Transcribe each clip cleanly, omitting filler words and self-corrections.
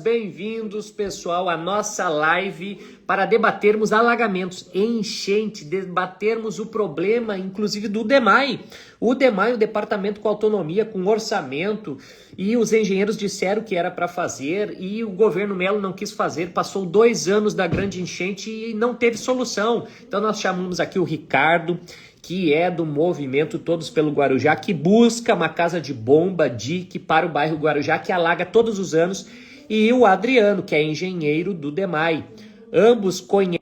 Bem-vindos, pessoal, à nossa live para debatermos alagamentos, enchente, debatermos o problema, inclusive, do DEMAI. O DEMAI, o Departamento com Autonomia, com orçamento, e os engenheiros disseram que era para fazer, e o governo Melo não quis fazer, passou 2 anos da grande enchente e não teve solução. Então nós chamamos aqui o Ricardo, que é do movimento Todos pelo Guarujá, que busca uma casa de bomba, DIC, para o bairro Guarujá, que alaga todos os anos, e o Adriano, que é engenheiro do DEMAI. Ambos conhecem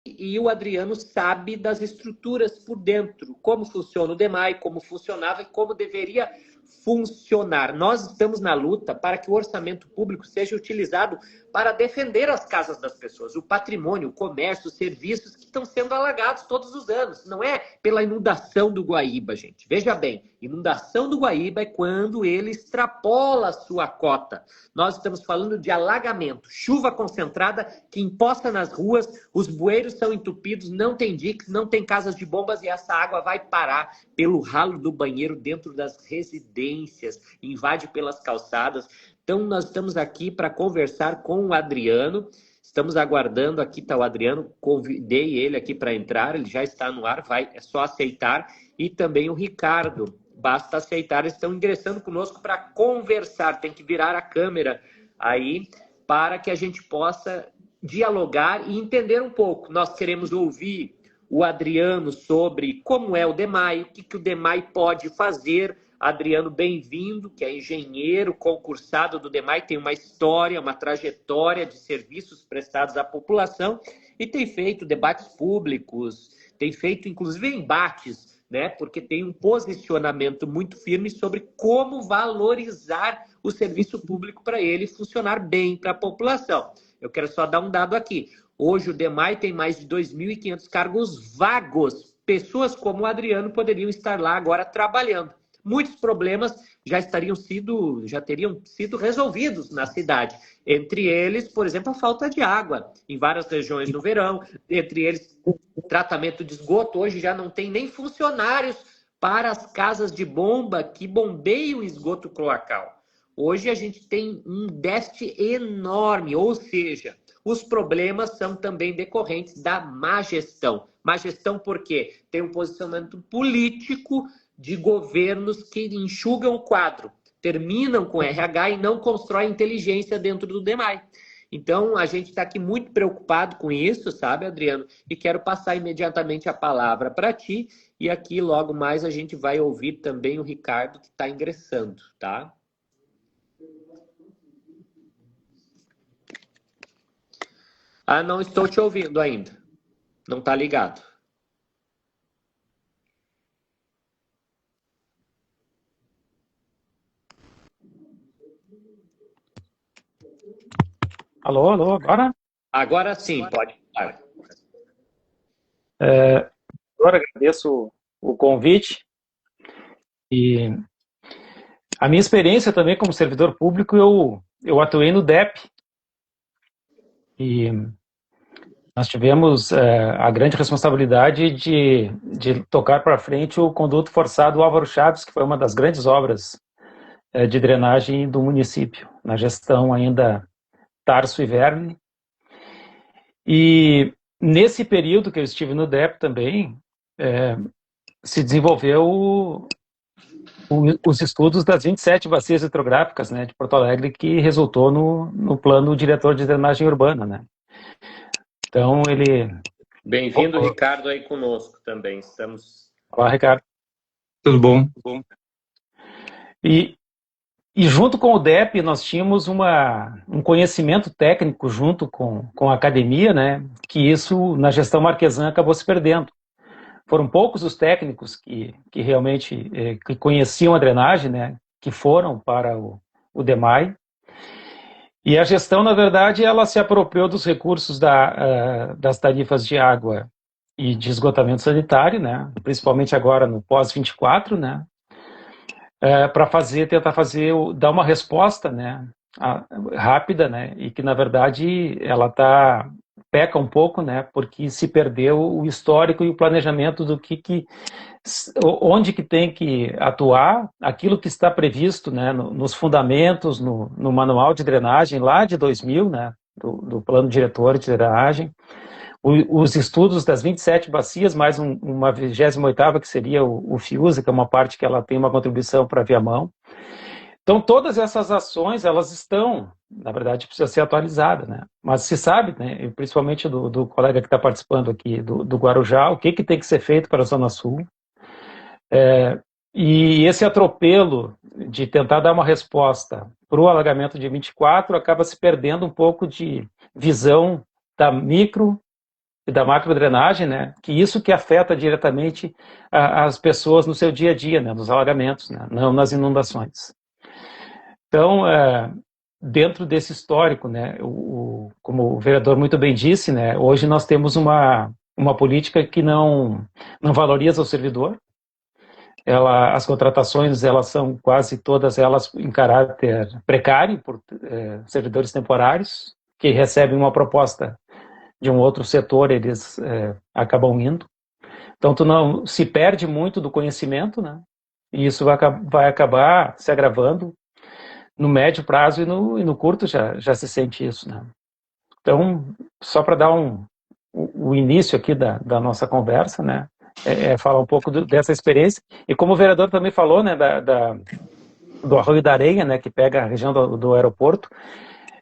e o Adriano sabe das estruturas por dentro, como funciona o DEMAI, como funcionava e como deveria funcionar. Nós estamos na luta para que o orçamento público seja utilizado para defender as casas das pessoas, o patrimônio, o comércio, os serviços que estão sendo alagados todos os anos. Não é pela inundação do Guaíba, gente. Veja bem, inundação do Guaíba é quando ele extrapola a sua cota. Nós estamos falando de alagamento, chuva concentrada que empoça nas ruas, os bueiros são entupidos, não tem diques, não tem casas de bombas e essa água vai parar pelo ralo do banheiro dentro das residências, invade pelas calçadas. Então, nós estamos aqui para conversar com o Adriano. Estamos aguardando, aqui está o Adriano, convidei ele aqui para entrar, ele já está no ar, é só aceitar. E também o Ricardo, basta aceitar, eles estão ingressando conosco para conversar, tem que virar a câmera aí para que a gente possa dialogar e entender um pouco. Nós queremos ouvir o Adriano sobre como é o DEMAI, o que o DEMAI pode fazer. Adriano, bem-vindo, que é engenheiro concursado do DEMAI, tem uma história, uma trajetória de serviços prestados à população e tem feito debates públicos, tem feito inclusive embates, né? Porque tem um posicionamento muito firme sobre como valorizar o serviço público para ele funcionar bem para a população. Eu quero só dar um dado aqui. Hoje o DEMAI tem mais de 2.500 cargos vagos. Pessoas como o Adriano poderiam estar lá agora trabalhando. Muitos problemas já teriam sido resolvidos na cidade. Entre eles, por exemplo, a falta de água em várias regiões no verão. Entre eles, tratamento de esgoto. Hoje já não tem nem funcionários para as casas de bomba que bombeiam o esgoto cloacal. Hoje a gente tem um déficit enorme, ou seja, os problemas são também decorrentes da má gestão. Má gestão porque tem um posicionamento político de governos que enxugam o quadro, terminam com RH e não constroem inteligência dentro do DEMAI. Então, a gente está aqui muito preocupado com isso, sabe, Adriano? E quero passar imediatamente a palavra para ti. E aqui, logo mais, a gente vai ouvir também o Ricardo, que está ingressando, tá? Ah, não estou te ouvindo ainda. Não está ligado. Alô, agora? Agora sim, pode falar. Agora agradeço o convite e a minha experiência também como servidor público, eu atuei no DEP e nós tivemos a grande responsabilidade de tocar para frente o conduto forçado Álvaro Chaves, que foi uma das grandes obras de drenagem do município, na gestão ainda Tarso e Verne. E nesse período que eu estive no DEP também, se desenvolveu os estudos das 27 bacias hidrográficas, né, de Porto Alegre, que resultou no plano diretor de drenagem urbana, né. Então, ele... Bem-vindo, Ricardo, aí conosco também. Olá, Ricardo. Tudo bom? E junto com o DEP, nós tínhamos um conhecimento técnico junto com a academia, né, que isso, na gestão Marquesan, acabou se perdendo. Foram poucos os técnicos que realmente que conheciam a drenagem, né, que foram para o DEMAI. E a gestão, na verdade, ela se apropriou dos recursos das tarifas de água e de esgotamento sanitário, né, principalmente agora no pós-24, né, para dar uma resposta, né, rápida, né, e que, na verdade, ela está peca um pouco, né, porque se perdeu o histórico e o planejamento do onde que tem que atuar, aquilo que está previsto, né, nos fundamentos, no manual de drenagem lá de 2000, né, do plano diretor de drenagem, os estudos das 27 bacias, mais uma 28ª, que seria o FIUSA, que é uma parte que ela tem uma contribuição para Viamão. Então, todas essas ações, elas estão, na verdade, precisa ser atualizada, né? Mas se sabe, né, principalmente do colega que está participando aqui, do Guarujá, o que tem que ser feito para a Zona Sul. E esse atropelo de tentar dar uma resposta para o alagamento de 24 acaba se perdendo um pouco de visão da micro e da macrodrenagem, né? Que isso que afeta diretamente as pessoas no seu dia a dia, né? Nos alagamentos, né? Não nas inundações. Então, dentro desse histórico, né? Como o vereador muito bem disse, né? Hoje nós temos uma política que não valoriza o servidor. As contratações, elas são quase todas elas em caráter precário, por servidores temporários, que recebem uma proposta de um outro setor, eles acabam indo. Então, tu não se perde muito do conhecimento, né? E isso vai acabar se agravando no médio prazo e no curto já se sente isso, né? Então, só para dar o início aqui da nossa conversa, né? Falar um pouco dessa experiência. E como o vereador também falou, né, do Arroio da Areia, né, que pega a região do aeroporto,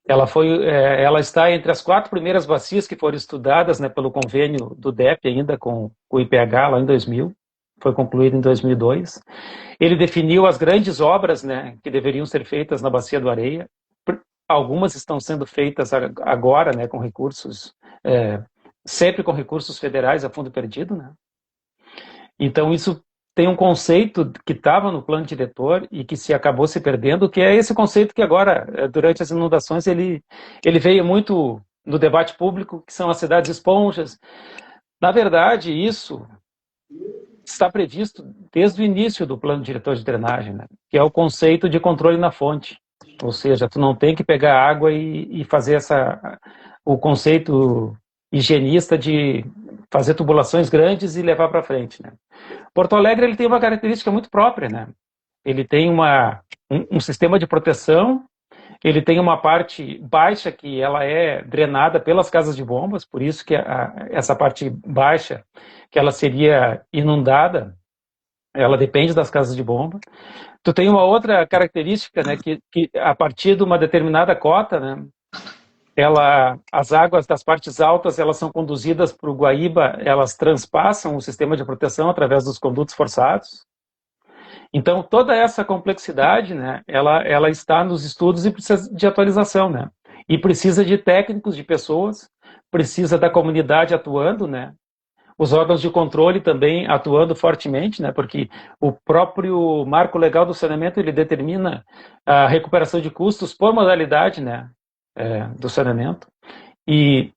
ela está entre as 4 primeiras bacias que foram estudadas, né, pelo convênio do DEP ainda com o IPH lá em 2000, foi concluído em 2002. Ele definiu as grandes obras, né, que deveriam ser feitas na Bacia do Areia. Algumas estão sendo feitas agora, né, com recursos, sempre com recursos federais a fundo perdido, né? Então isso tem um conceito que estava no plano diretor e que se acabou se perdendo, que é esse conceito que agora, durante as inundações, ele veio muito no debate público, que são as cidades esponjas. Na verdade, isso está previsto desde o início do plano diretor de drenagem, né? Que é o conceito de controle na fonte. Ou seja, tu não tem que pegar água e fazer o conceito higienista de fazer tubulações grandes e levar para frente, né? Porto Alegre ele tem uma característica muito própria, né? Ele tem um sistema de proteção, ele tem uma parte baixa que ela é drenada pelas casas de bombas, por isso que essa parte baixa, que ela seria inundada, ela depende das casas de bomba. Tu tem uma outra característica, né, que a partir de uma determinada cota, né, as águas das partes altas, elas são conduzidas para o Guaíba, elas transpassam o sistema de proteção através dos condutos forçados. Então, toda essa complexidade, né, ela está nos estudos e precisa de atualização, né? E precisa de técnicos, de pessoas, precisa da comunidade atuando, né? Os órgãos de controle também atuando fortemente, né? Porque o próprio marco legal do saneamento, ele determina a recuperação de custos por modalidade, né? Do saneamento. E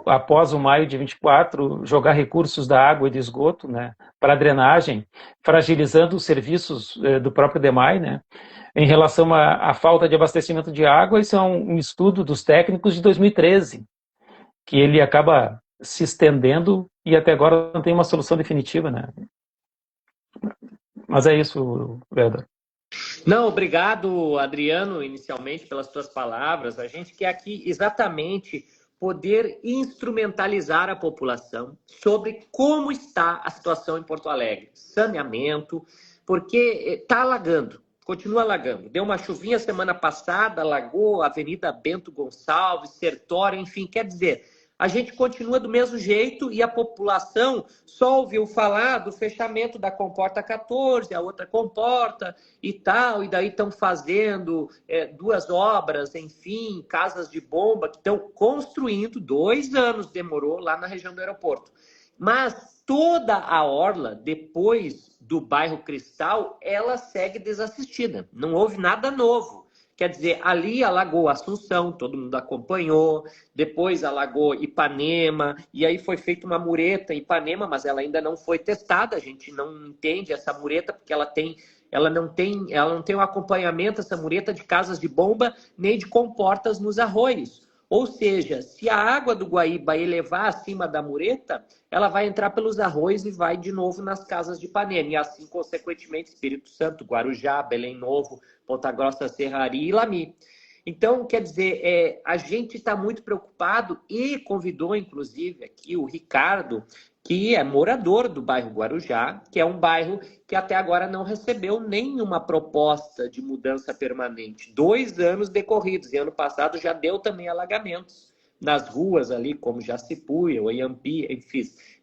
após o maio de 24, jogar recursos da água e do esgoto, né, para a drenagem, fragilizando os serviços do próprio DEMAI, né, em relação à falta de abastecimento de água. Isso é um estudo dos técnicos de 2013, que ele acaba se estendendo e até agora não tem uma solução definitiva, né? Mas é isso, vereador. Não, obrigado, Adriano, inicialmente pelas tuas palavras. A gente quer aqui exatamente poder instrumentalizar a população sobre como está a situação em Porto Alegre. Saneamento, porque está alagando, continua alagando. Deu uma chuvinha semana passada, alagou a Avenida Bento Gonçalves, Sertório, enfim, quer dizer, a gente continua do mesmo jeito e a população só ouviu falar do fechamento da comporta 14, a outra comporta e tal, e daí estão fazendo 2 obras, enfim, casas de bomba que estão construindo, 2 anos demorou lá na região do aeroporto. Mas toda a orla, depois do bairro Cristal, ela segue desassistida, não houve nada novo. Quer dizer, ali alagou Assunção, todo mundo acompanhou, depois alagou Ipanema, e aí foi feita uma mureta em Ipanema, mas ela ainda não foi testada, a gente não entende essa mureta, porque ela não tem um acompanhamento, essa mureta, de casas de bomba, nem de comportas nos arroios. Ou seja, se a água do Guaíba elevar acima da mureta, ela vai entrar pelos arroios e vai de novo nas casas de Ipanema. E assim, consequentemente, Espírito Santo, Guarujá, Belém Novo, Ponta Grossa, Serraria e Lami. Então, quer dizer, a gente está muito preocupado e convidou, inclusive, aqui o Ricardo, que é morador do bairro Guarujá, que é um bairro que até agora não recebeu nenhuma proposta de mudança permanente. 2 anos decorridos, e ano passado já deu também alagamentos nas ruas ali, como Jacipuia, Oyampi,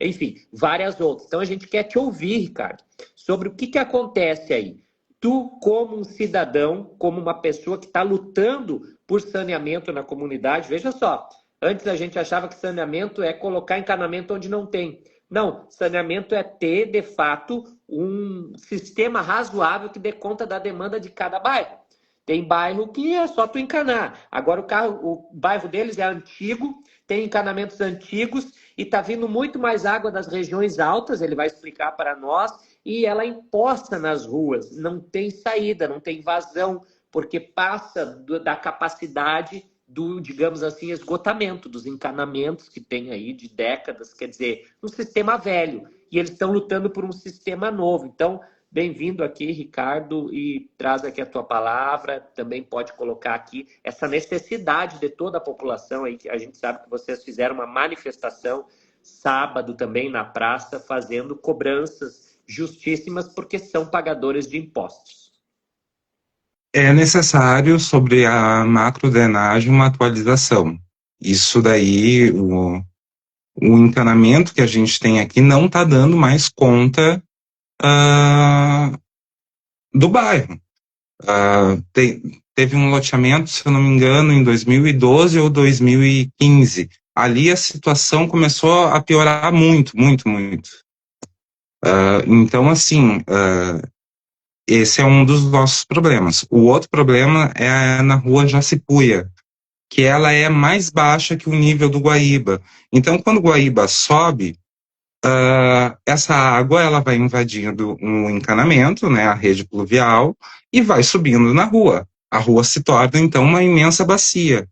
enfim, várias outras. Então, a gente quer te ouvir, Ricardo, sobre o que acontece aí. Tu, como um cidadão, como uma pessoa que está lutando por saneamento na comunidade, veja só, antes a gente achava que saneamento é colocar encanamento onde não tem. Não, saneamento é ter, de fato, um sistema razoável que dê conta da demanda de cada bairro. Tem bairro que é só tu encanar. Agora o bairro deles é antigo, tem encanamentos antigos e está vindo muito mais água das regiões altas, ele vai explicar para nós, e ela é imposta nas ruas, não tem saída, não tem vazão, porque passa da capacidade do, digamos assim, esgotamento dos encanamentos que tem aí de décadas, quer dizer, um sistema velho, e eles estão lutando por um sistema novo. Então, bem-vindo aqui, Ricardo, e traz aqui a tua palavra, também pode colocar aqui essa necessidade de toda a população aí, que a gente sabe que vocês fizeram uma manifestação sábado também na praça, fazendo cobranças justíssimas porque são pagadores de impostos. É necessário, sobre a macrodrenagem, uma atualização. Isso daí, o encanamento que a gente tem aqui não está dando mais conta do bairro. Teve um loteamento, se eu não me engano, em 2012 ou 2015. Ali a situação começou a piorar muito, muito, muito. Então, assim, esse é um dos nossos problemas. O outro problema é na rua Jacipuia, que ela é mais baixa que o nível do Guaíba. Então, quando o Guaíba sobe, essa água ela vai invadindo um encanamento, né, a rede pluvial, e vai subindo na rua. A rua se torna, então, uma imensa bacia.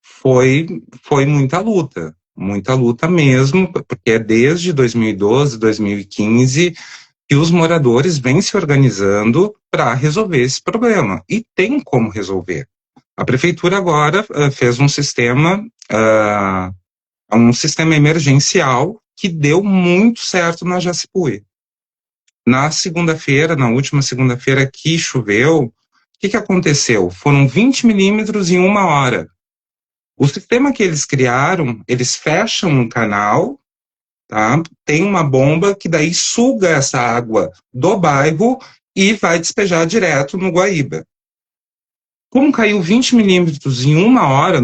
Foi muita luta mesmo, porque é desde 2012, 2015, que os moradores vêm se organizando para resolver esse problema. E tem como resolver. A prefeitura agora fez um sistema emergencial que deu muito certo na Jacipuí. Na segunda-feira, na última segunda-feira que choveu, o que aconteceu? Foram 20 milímetros em 1 hora. O sistema que eles criaram, eles fecham um canal, tá? Tem uma bomba que daí suga essa água do bairro e vai despejar direto no Guaíba. Como caiu 20 milímetros em 1 hora,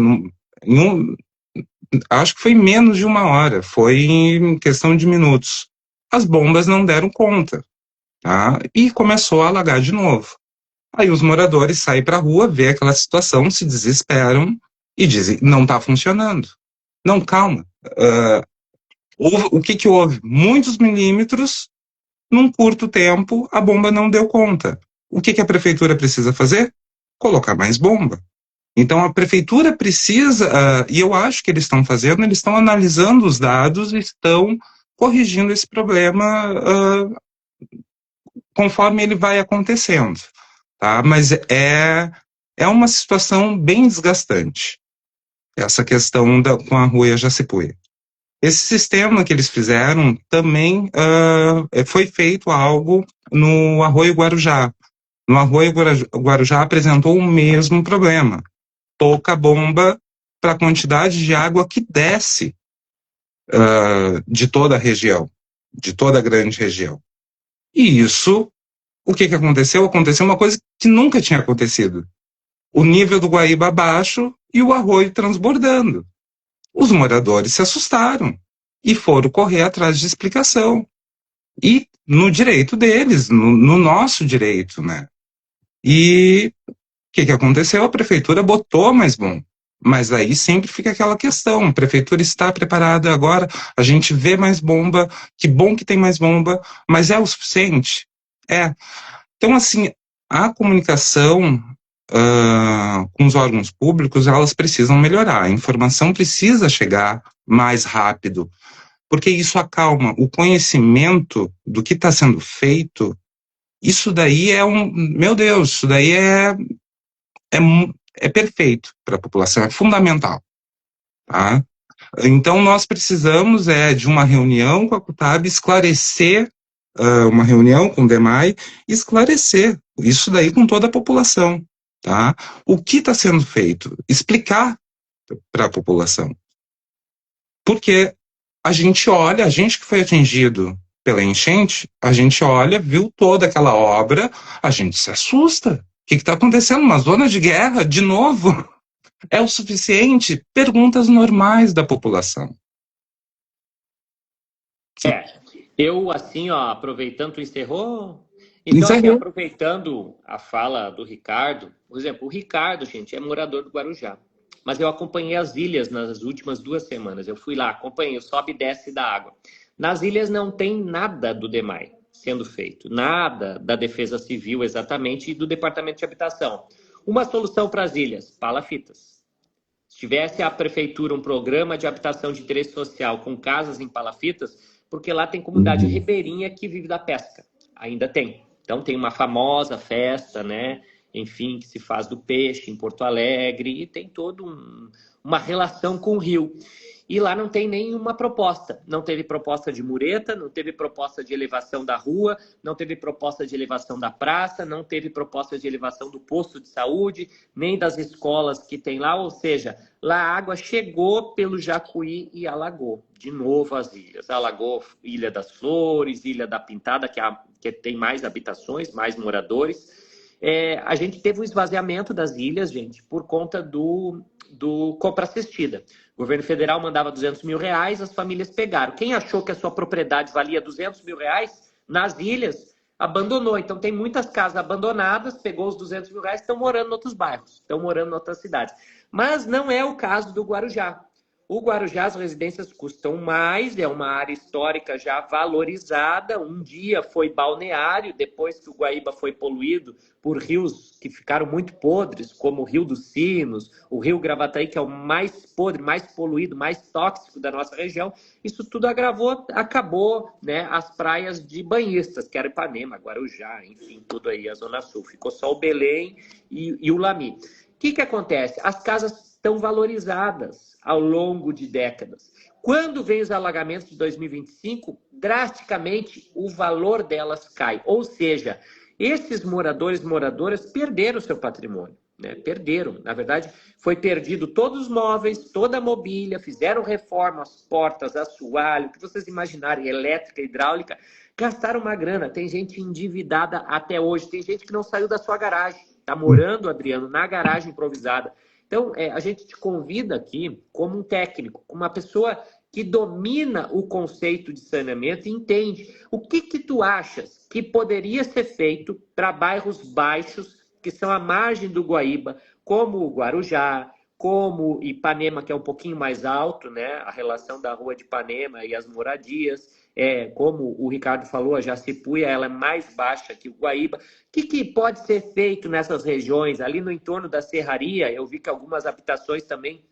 acho que foi menos de 1 hora, foi em questão de minutos. As bombas não deram conta, tá? E começou a alagar de novo. Aí os moradores saem para a rua, vê aquela situação, se desesperam e dizem, não está funcionando. Não, calma. O que houve? Muitos milímetros, num curto tempo, a bomba não deu conta. O que a prefeitura precisa fazer? Colocar mais bomba. Então a prefeitura precisa, e eu acho que eles estão fazendo, eles estão analisando os dados e estão corrigindo esse problema conforme ele vai acontecendo. Tá? Mas é uma situação bem desgastante, essa questão com a rua Jacipuí. Esse sistema que eles fizeram também foi feito algo no Arroio Guarujá. No Arroio Guarujá apresentou o mesmo problema. Pouca bomba para a quantidade de água que desce de toda a região, de toda a grande região. E isso, o que aconteceu? Aconteceu uma coisa que nunca tinha acontecido. O nível do Guaíba abaixo e o arroio transbordando. Os moradores se assustaram e foram correr atrás de explicação. E no direito deles, no nosso direito, né? E o que aconteceu? A prefeitura botou mais bomba. Mas aí sempre fica aquela questão, a prefeitura está preparada agora, a gente vê mais bomba, que bom que tem mais bomba, mas é o suficiente? É. Então, assim, a comunicação com os órgãos públicos, elas precisam melhorar. A informação precisa chegar mais rápido, porque isso acalma o conhecimento do que está sendo feito. Isso daí meu Deus, isso daí é, é perfeito para a população, é fundamental, tá? Então, nós precisamos de uma reunião com a CUTAB, esclarecer, uma reunião com o DEMAI, esclarecer isso daí com toda a população, tá? O que está sendo feito? Explicar para a população. Porque a gente que foi atingido pela enchente, a gente olha, viu toda aquela obra, a gente se assusta. O que está acontecendo? Uma zona de guerra, de novo? É o suficiente? Perguntas normais da população. Eu assim, ó, aproveitando, tu encerrou? Então, assim, aproveitando a fala do Ricardo, por exemplo, o Ricardo, gente, é morador do Guarujá, mas eu acompanhei as ilhas nas últimas 2 semanas, eu fui lá, acompanhei o sobe e desce da água. Nas ilhas não tem nada do DEMAI sendo feito, nada da Defesa Civil exatamente e do Departamento de Habitação. Uma solução para as ilhas, palafitas. Se tivesse a prefeitura um programa de habitação de interesse social com casas em palafitas, porque lá tem comunidade ribeirinha que vive da pesca, ainda tem. Então tem uma famosa festa, né? Enfim, que se faz do peixe em Porto Alegre e tem toda uma relação com o rio. E lá não tem nenhuma proposta. Não teve proposta de mureta, não teve proposta de elevação da rua, não teve proposta de elevação da praça, não teve proposta de elevação do posto de saúde, nem das escolas que tem lá. Ou seja, lá a água chegou pelo Jacuí e alagou. De novo as ilhas. Alagou Ilha das Flores, Ilha da Pintada, que tem mais habitações, mais moradores. A gente teve um esvaziamento das ilhas, gente, por conta do compra assistida. O governo federal mandava R$200 mil, as famílias pegaram. Quem achou que a sua propriedade valia R$200 mil nas ilhas, abandonou. Então tem muitas casas abandonadas, pegou os R$200 mil, estão morando em outros bairros, estão morando em outras cidades. Mas não é o caso do Guarujá. O Guarujá, as residências custam mais, é uma área histórica já valorizada. Um dia foi balneário, depois que o Guaíba foi poluído por rios que ficaram muito podres, como o Rio dos Sinos, o Rio Gravataí, que é o mais podre, mais poluído, mais tóxico da nossa região. Isso tudo acabou, né, as praias de banhistas, que era Ipanema, Guarujá, enfim, tudo aí, a Zona Sul. Ficou só o Belém e o Lami. O que acontece? As casas estão valorizadas ao longo de décadas. Quando vem os alagamentos de 2025, drasticamente o valor delas cai. Ou seja, esses moradores e moradoras perderam seu patrimônio, né? Perderam. Na verdade, foi perdido todos os móveis, toda a mobília, fizeram reformas, portas, assoalho, o que vocês imaginarem, elétrica, hidráulica, gastaram uma grana. Tem gente endividada até hoje, tem gente que não saiu da sua garagem. Está morando, Adriano, na garagem improvisada. Então, a gente te convida aqui como um técnico, como uma pessoa que domina o conceito de saneamento e entende o que tu achas que poderia ser feito para bairros baixos, que são à margem do Guaíba, como o Guarujá, como Ipanema, que é um pouquinho mais alto, né? A relação da rua de Ipanema e as moradias, como o Ricardo falou, a Jacipuia, ela é mais baixa que o Guaíba. O que pode ser feito nessas regiões? Ali no entorno da Serraria, eu vi que algumas habitações também,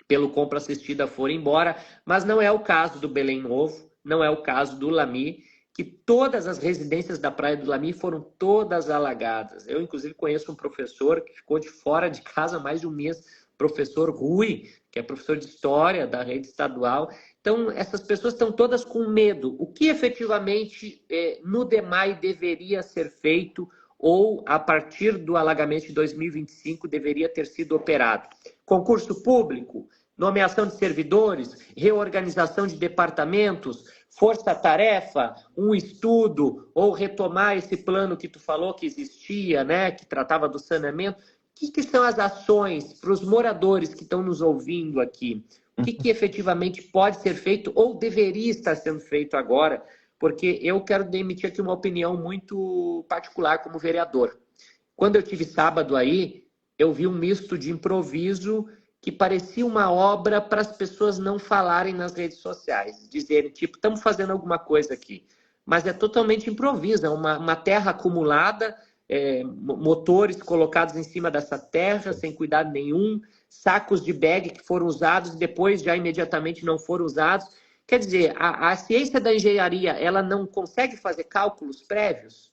pelo compra assistida, foram embora, mas não é o caso do Belém Novo, não é o caso do Lami, que todas as residências da Praia do Lami foram todas alagadas. Eu, inclusive, conheço um professor que ficou de fora de casa mais de um mês, professor Rui, que é professor de História da rede estadual. Então, essas pessoas estão todas com medo. O que efetivamente no DEMAI deveria ser feito ou, a partir do alagamento de 2025, deveria ter sido operado? Concurso público, nomeação de servidores, reorganização de departamentos, força-tarefa, um estudo, ou retomar esse plano que tu falou que existia, né, que tratava do saneamento. O que são as ações para os moradores que estão nos ouvindo aqui? O que efetivamente pode ser feito ou deveria estar sendo feito agora? Porque eu quero emitir aqui uma opinião muito particular como vereador. Quando eu tive sábado aí, eu vi um misto de improviso que parecia uma obra para as pessoas não falarem nas redes sociais, dizerem, tipo, estamos fazendo alguma coisa aqui. Mas é totalmente improviso, é uma terra acumulada, motores colocados em cima dessa terra sem cuidado nenhum, sacos de bag que foram usados e depois já imediatamente não foram usados. Quer dizer, a ciência da engenharia, ela não consegue fazer cálculos prévios,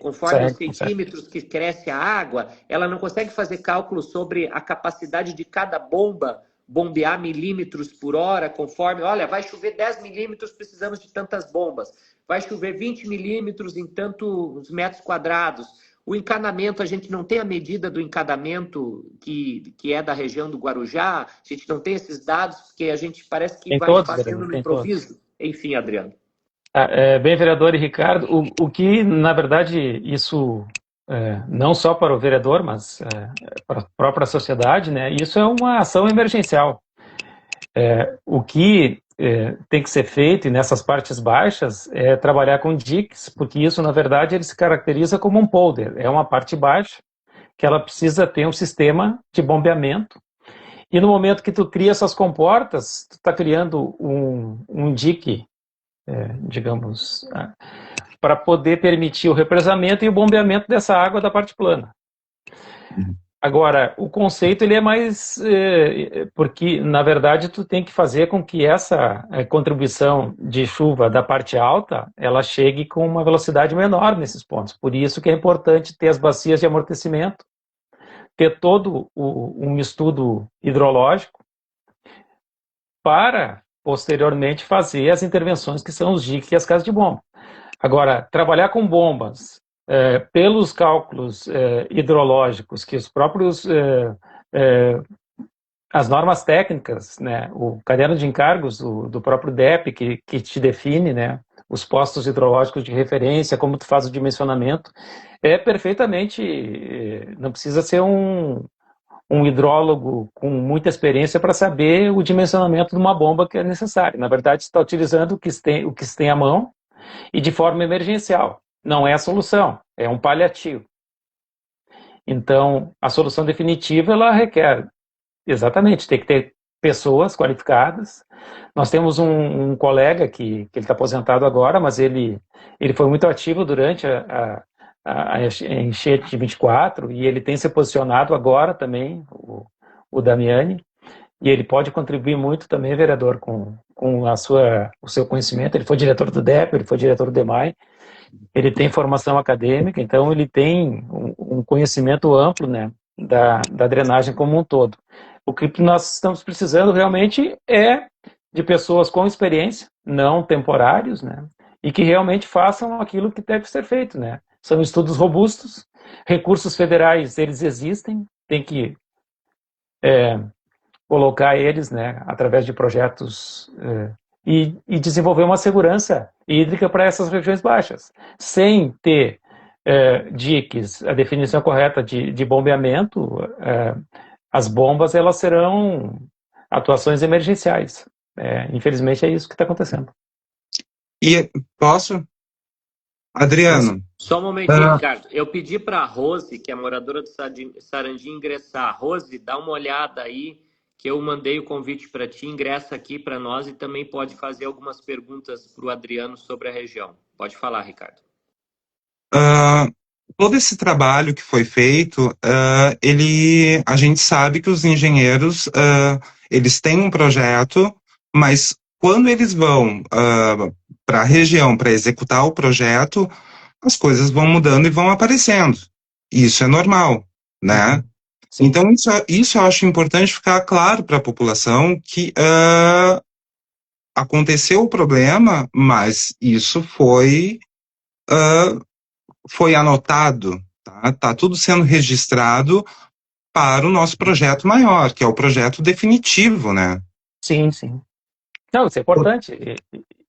conforme os centímetros que cresce a água, ela não consegue fazer cálculos sobre a capacidade de cada bomba bombear milímetros por hora, conforme, olha, vai chover 10 milímetros, precisamos de tantas bombas. Vai chover 20 milímetros em tantos metros quadrados. O encanamento, a gente não tem a medida do encanamento que é da região do Guarujá, a gente não tem esses dados, porque a gente parece que vai fazendo no improviso. Todos. Enfim, Adriano. Bem, vereador e Ricardo, o que, na verdade, isso, não só para o vereador, mas para a própria sociedade, né, isso é uma ação emergencial. O que tem que ser feito, e nessas partes baixas, é trabalhar com diques, porque isso, na verdade, ele se caracteriza como um polder. É uma parte baixa que ela precisa ter um sistema de bombeamento. E no momento que tu cria essas comportas, tu está criando um dique, digamos, para poder permitir o represamento e o bombeamento dessa água da parte plana. Agora, o conceito ele é mais... porque, na verdade, tu tem que fazer com que essa contribuição de chuva da parte alta, ela chegue com uma velocidade menor nesses pontos. Por isso que é importante ter as bacias de amortecimento, ter todo um estudo hidrológico para, posteriormente, fazer as intervenções que são os diques e as casas de bomba. Agora, trabalhar com bombas... pelos cálculos hidrológicos que os próprios as normas técnicas, né, o caderno de encargos do próprio DEP que te define, né, os postos hidrológicos de referência, como tu faz o dimensionamento, perfeitamente, não precisa ser um hidrólogo com muita experiência para saber o dimensionamento de uma bomba que é necessário. Na verdade, você está utilizando o que se tem à mão e de forma emergencial. Não é a solução, é um paliativo. Então, a solução definitiva, ela requer, exatamente, tem que ter pessoas qualificadas. Nós temos um colega que ele está aposentado agora, mas ele foi muito ativo durante a enchente de 24, e ele tem se posicionado agora também, o Damiani, e ele pode contribuir muito também, vereador, com o seu conhecimento. Ele foi diretor do DEP, ele foi diretor do DEMAI, ele tem formação acadêmica, então ele tem um conhecimento amplo, né, da drenagem como um todo. O que nós estamos precisando realmente é de pessoas com experiência, não temporários, né, e que realmente façam aquilo que deve ser feito, né. São estudos robustos, recursos federais, eles existem, tem que colocar eles, né, através de projetos e desenvolver uma segurança hídrica para essas regiões baixas. Sem ter diques, a definição correta de bombeamento, as bombas elas serão atuações emergenciais. Infelizmente é isso que está acontecendo. E posso? Adriano. Só um momentinho, Ricardo. Eu pedi para a Rose, que é moradora do Sarandi, ingressar. Rose, dá uma olhada aí, que eu mandei o convite para ti, ingressa aqui para nós e também pode fazer algumas perguntas para o Adriano sobre a região. Pode falar, Ricardo. Todo esse trabalho que foi feito, a gente sabe que os engenheiros, eles têm um projeto, mas quando eles vão para a região para executar o projeto, as coisas vão mudando e vão aparecendo. Isso é normal, né? Sim. Então, isso eu acho importante ficar claro para a população que aconteceu o problema, mas isso foi anotado, tá? Tá tudo sendo registrado para o nosso projeto maior, que é o projeto definitivo, né? Sim, sim. Não, isso é importante.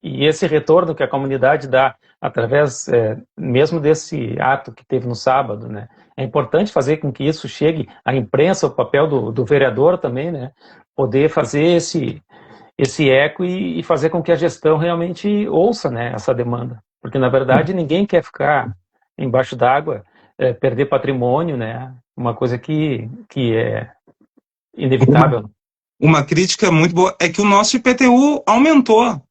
E esse retorno que a comunidade dá através mesmo desse ato que teve no sábado, né? É importante fazer com que isso chegue à imprensa, o papel do vereador também, né? Poder fazer esse eco e fazer com que a gestão realmente ouça, né, essa demanda. Porque, na verdade, ninguém quer ficar embaixo d'água, perder patrimônio, né? Uma coisa que é inevitável. Uma crítica muito boa é que o nosso IPTU aumentou.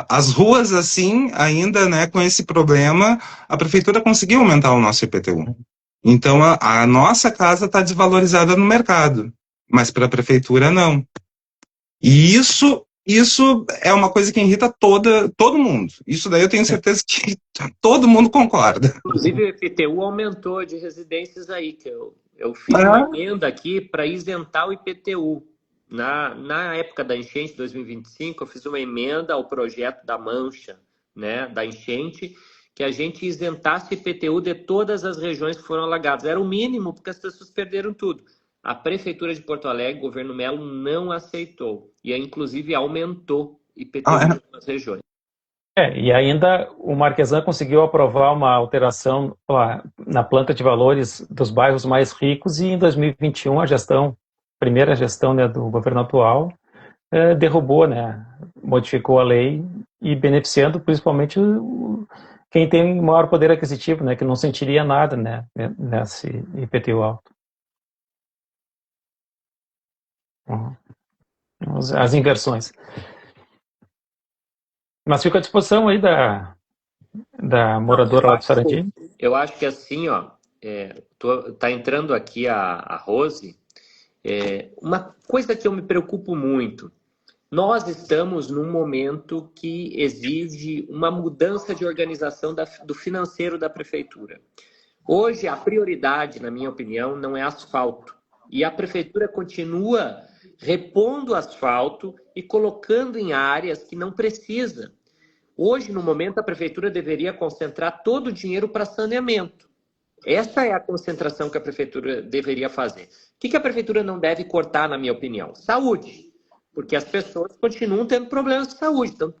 As ruas, assim, ainda, né, com esse problema, a prefeitura conseguiu aumentar o nosso IPTU. Então, a nossa casa está desvalorizada no mercado, mas para a prefeitura, não. E isso é uma coisa que irrita todo mundo. Isso daí eu tenho certeza que todo mundo concorda. Inclusive, o IPTU aumentou de residências aí, que eu fiz uma emenda aqui para isentar o IPTU. Na época da enchente de 2025, eu fiz uma emenda ao projeto da mancha, né, da enchente, que a gente isentasse IPTU de todas as regiões que foram alagadas. Era o mínimo, porque as pessoas perderam tudo. A Prefeitura de Porto Alegre, o governo Melo, não aceitou. E aí, inclusive, aumentou IPTU nas regiões. E ainda o Marquesan conseguiu aprovar uma alteração na planta de valores dos bairros mais ricos e em 2021 primeira gestão, né, do governo atual, derrubou, né, modificou a lei e beneficiando principalmente quem tem maior poder aquisitivo, né, que não sentiria nada, né, nesse IPTU alto. As inversões. Mas fica à disposição aí da moradora lá do Sarandi. Eu acho que assim, tá entrando aqui a Rose. Uma coisa que eu me preocupo muito, nós estamos num momento que exige uma mudança de organização do financeiro da prefeitura. Hoje, a prioridade, na minha opinião, não é asfalto. E a prefeitura continua repondo asfalto e colocando em áreas que não precisa. Hoje, no momento, a prefeitura deveria concentrar todo o dinheiro para saneamento. Essa é a concentração que a prefeitura deveria fazer. O que a prefeitura não deve cortar, na minha opinião? Saúde. Porque as pessoas continuam tendo problemas de saúde. Então,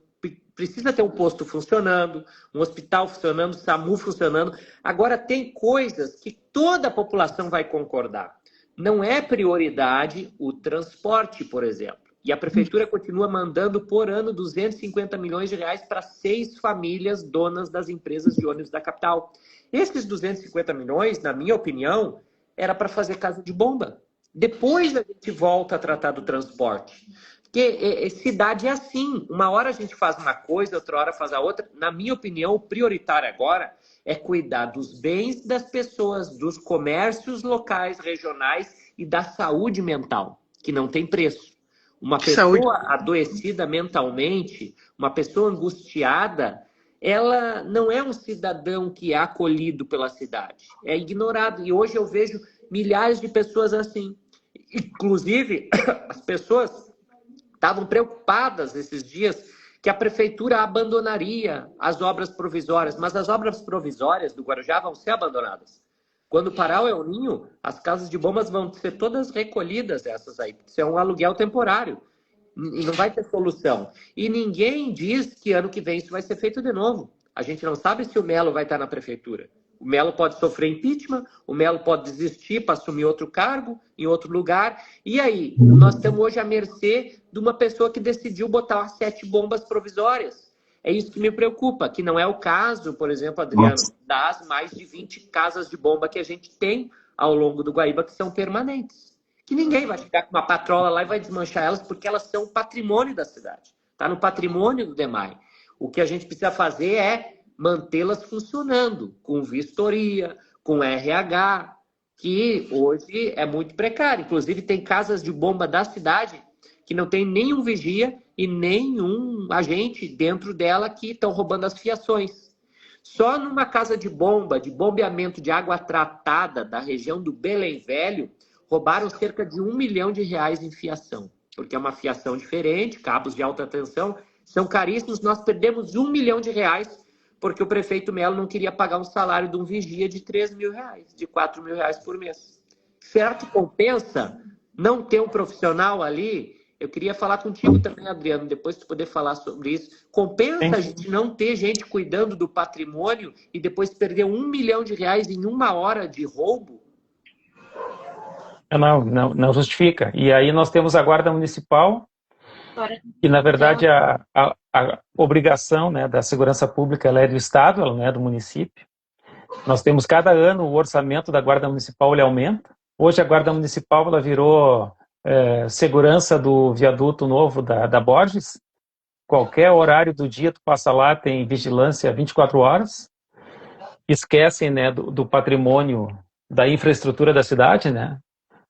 precisa ter um posto funcionando, um hospital funcionando, SAMU funcionando. Agora, tem coisas que toda a população vai concordar. Não é prioridade o transporte, por exemplo. E a prefeitura continua mandando por ano 250 milhões de reais para 6 famílias donas das empresas de ônibus da capital. Esses 250 milhões, na minha opinião, era para fazer casa de bomba. Depois a gente volta a tratar do transporte. Porque cidade é assim. Uma hora a gente faz uma coisa, outra hora faz a outra. Na minha opinião, o prioritário agora é cuidar dos bens das pessoas, dos comércios locais, regionais e da saúde mental, que não tem preço. Uma pessoa adoecida mentalmente, uma pessoa angustiada, ela não é um cidadão que é acolhido pela cidade, é ignorado. E hoje eu vejo milhares de pessoas assim. Inclusive, as pessoas estavam preocupadas esses dias que a prefeitura abandonaria as obras provisórias, mas as obras provisórias do Guarujá vão ser abandonadas. Quando parar o El Ninho, as casas de bombas vão ser todas recolhidas, essas aí, porque isso é um aluguel temporário. E não vai ter solução. E ninguém diz que ano que vem isso vai ser feito de novo. A gente não sabe se o Melo vai estar na prefeitura. O Melo pode sofrer impeachment, o Melo pode desistir para assumir outro cargo, em outro lugar. E aí, nós estamos hoje à mercê de uma pessoa que decidiu botar 7 bombas provisórias. É isso que me preocupa, que não é o caso, por exemplo, Adriano, das mais de 20 casas de bomba que a gente tem ao longo do Guaíba, que são permanentes. Que ninguém vai chegar com uma patrola lá e vai desmanchar elas, porque elas são patrimônio da cidade. Está no patrimônio do DEMAI. O que a gente precisa fazer é mantê-las funcionando, com vistoria, com RH, que hoje é muito precário. Inclusive, tem casas de bomba da cidade que não tem nenhum vigia e nenhum agente dentro dela que estão roubando as fiações. Só numa casa de bomba, de bombeamento de água tratada da região do Belém Velho, roubaram cerca de R$1 milhão em fiação, porque é uma fiação diferente, cabos de alta tensão, são caríssimos. Nós perdemos R$1 milhão porque o prefeito Melo não queria pagar um salário de um vigia de R$3 mil, de R$4 mil por mês. Será que compensa não ter um profissional ali? Eu queria falar contigo também, Adriano, depois tu poder falar sobre isso. Compensa a gente não ter gente cuidando do patrimônio e depois perder R$1 milhão em uma hora de roubo? Não justifica. E aí nós temos a Guarda Municipal, que na verdade a obrigação, né, da segurança pública ela é do Estado, ela não é do município. Nós temos cada ano o orçamento da Guarda Municipal, ele aumenta. Hoje a Guarda Municipal ela virou segurança do viaduto novo da Borges, qualquer horário do dia tu passa lá, tem vigilância 24 horas, esquecem, né, do patrimônio, da infraestrutura da cidade, né?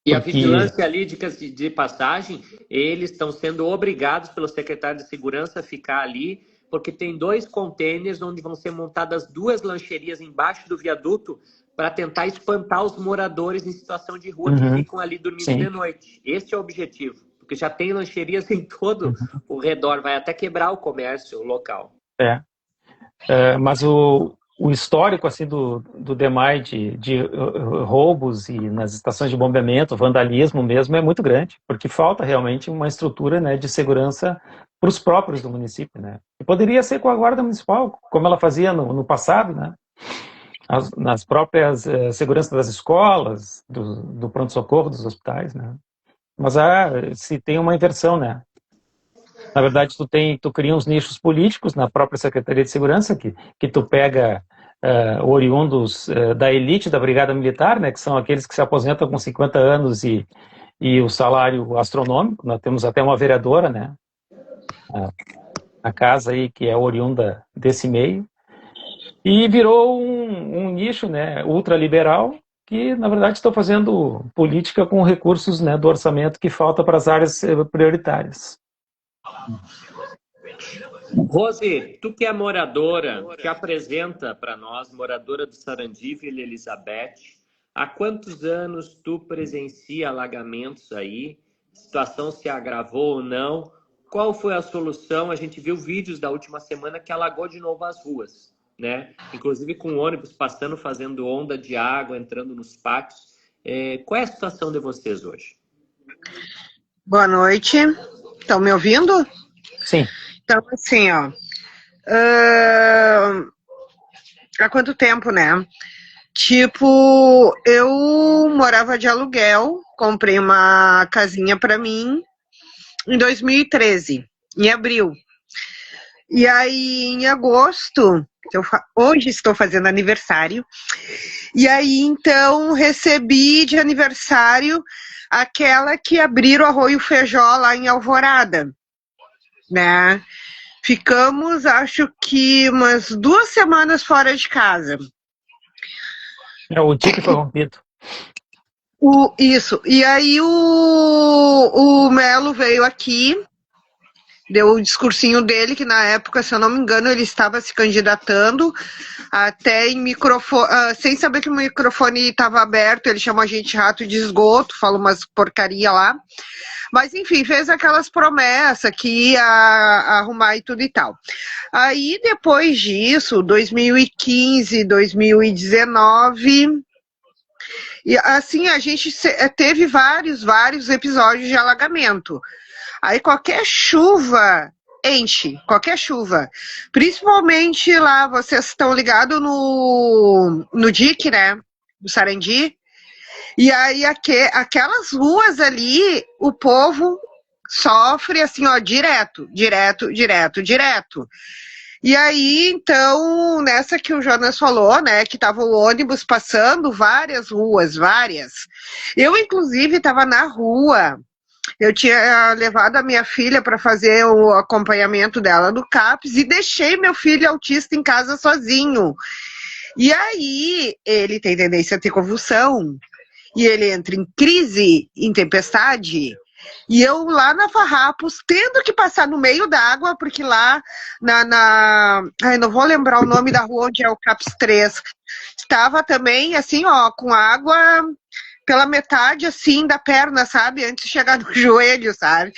E a Porque... vigilância ali de passagem, eles estão sendo obrigados pelo secretário de segurança a ficar ali, porque tem 2 contêineres onde vão ser montadas 2 lancherias embaixo do viaduto para tentar espantar os moradores em situação de rua que ficam ali dormindo Sim. de noite. Esse é o objetivo, porque já tem lancherias em todo o redor, vai até quebrar o comércio local. Mas o histórico assim do DEMAI de roubos e nas estações de bombeamento, vandalismo mesmo, é muito grande, porque falta realmente uma estrutura, né, de segurança para os próprios do município, né? E poderia ser com a Guarda Municipal, como ela fazia no passado, né? Nas próprias segurança das escolas, do pronto-socorro, dos hospitais, né? Mas se tem uma inversão, né? Na verdade, tu cria uns nichos políticos na própria Secretaria de Segurança, que tu pega oriundos da elite da Brigada Militar, né, que são aqueles que se aposentam com 50 anos e o salário astronômico. Nós temos até uma vereadora, né, a casa aí, que é oriunda desse meio, e virou um nicho, né, ultraliberal, que, na verdade, estão fazendo política com recursos, né, do orçamento que falta para as áreas prioritárias. Rose, tu que é moradora, te apresenta para nós, moradora do Sarandi, Vila Elizabeth. Há quantos anos tu presencia alagamentos aí? A situação se agravou ou não? Qual foi a solução? A gente viu vídeos da última semana que alagou de novo as ruas, né? Inclusive com ônibus passando, fazendo onda de água, entrando nos pátios. Qual é a situação de vocês hoje? Boa noite. Estão me ouvindo? Sim. Então, assim, ó. Há quanto tempo, né? Tipo, eu morava de aluguel, comprei uma casinha para mim em 2013, em abril. E aí, em agosto, hoje estou fazendo aniversário, e aí, então, recebi de aniversário aquela que abriram o Arroio Feijó lá em Alvorada, né? Ficamos, acho que umas 2 semanas fora de casa. O dique foi rompido. Isso. E aí o Melo veio aqui, deu o discursinho dele, que na época, se eu não me engano, ele estava se candidatando até em microfone, sem saber que o microfone estava aberto, ele chamou a gente de rato de esgoto, falou umas porcaria lá. Mas, enfim, fez aquelas promessas que ia arrumar e tudo e tal. Aí, depois disso, 2015, 2019... E assim, a gente teve vários episódios de alagamento. Aí qualquer chuva enche, qualquer chuva. Principalmente lá, vocês estão ligados no dique, né? No Sarandi. E aí aquelas ruas ali, o povo sofre assim, ó, direto. E aí, então, nessa que o Jonas falou, né, que tava o ônibus passando várias ruas, várias. Eu, inclusive, estava na rua. Eu tinha levado a minha filha para fazer o acompanhamento dela no CAPS e deixei meu filho autista em casa sozinho. E aí, ele tem tendência a ter convulsão, e ele entra em crise, em tempestade. E eu lá na Farrapos, tendo que passar no meio da água, porque lá ai, não vou lembrar o nome da rua onde é o CAPS 3, estava também assim, ó, com água pela metade, assim, da perna, sabe? Antes de chegar no joelho, sabe?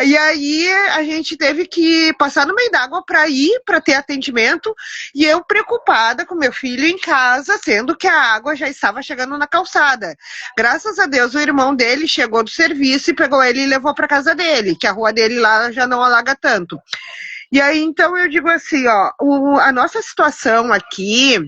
E aí a gente teve que passar no meio d'água para ir, para ter atendimento, e eu preocupada com meu filho em casa, sendo que a água já estava chegando na calçada. Graças a Deus, o irmão dele chegou do serviço e pegou ele e levou para casa dele, que a rua dele lá já não alaga tanto. E aí, então, eu digo assim, ó, a nossa situação aqui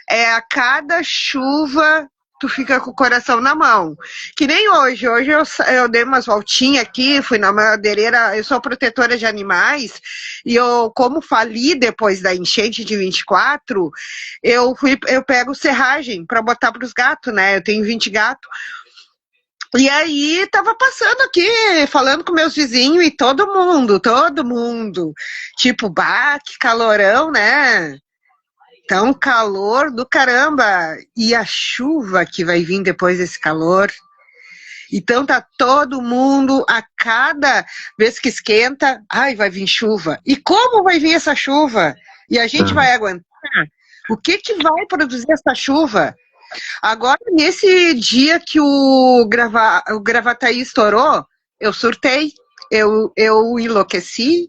é a cada chuva tu fica com o coração na mão. Que nem hoje. Hoje eu dei umas voltinhas aqui, fui na madeireira, eu sou protetora de animais, e eu, como fali depois da enchente de 24, eu pego serragem para botar para os gatos, né? Eu tenho 20 gatos. E aí tava passando aqui, falando com meus vizinhos e todo mundo. Tipo, bah, que calorão, né? Então, calor do caramba. E a chuva que vai vir depois desse calor. Então tá todo mundo, a cada vez que esquenta, ai, vai vir chuva. E como vai vir essa chuva? E a gente vai aguentar? O que vai produzir essa chuva? Agora, nesse dia que o Gravataí estourou, eu surtei, eu enlouqueci.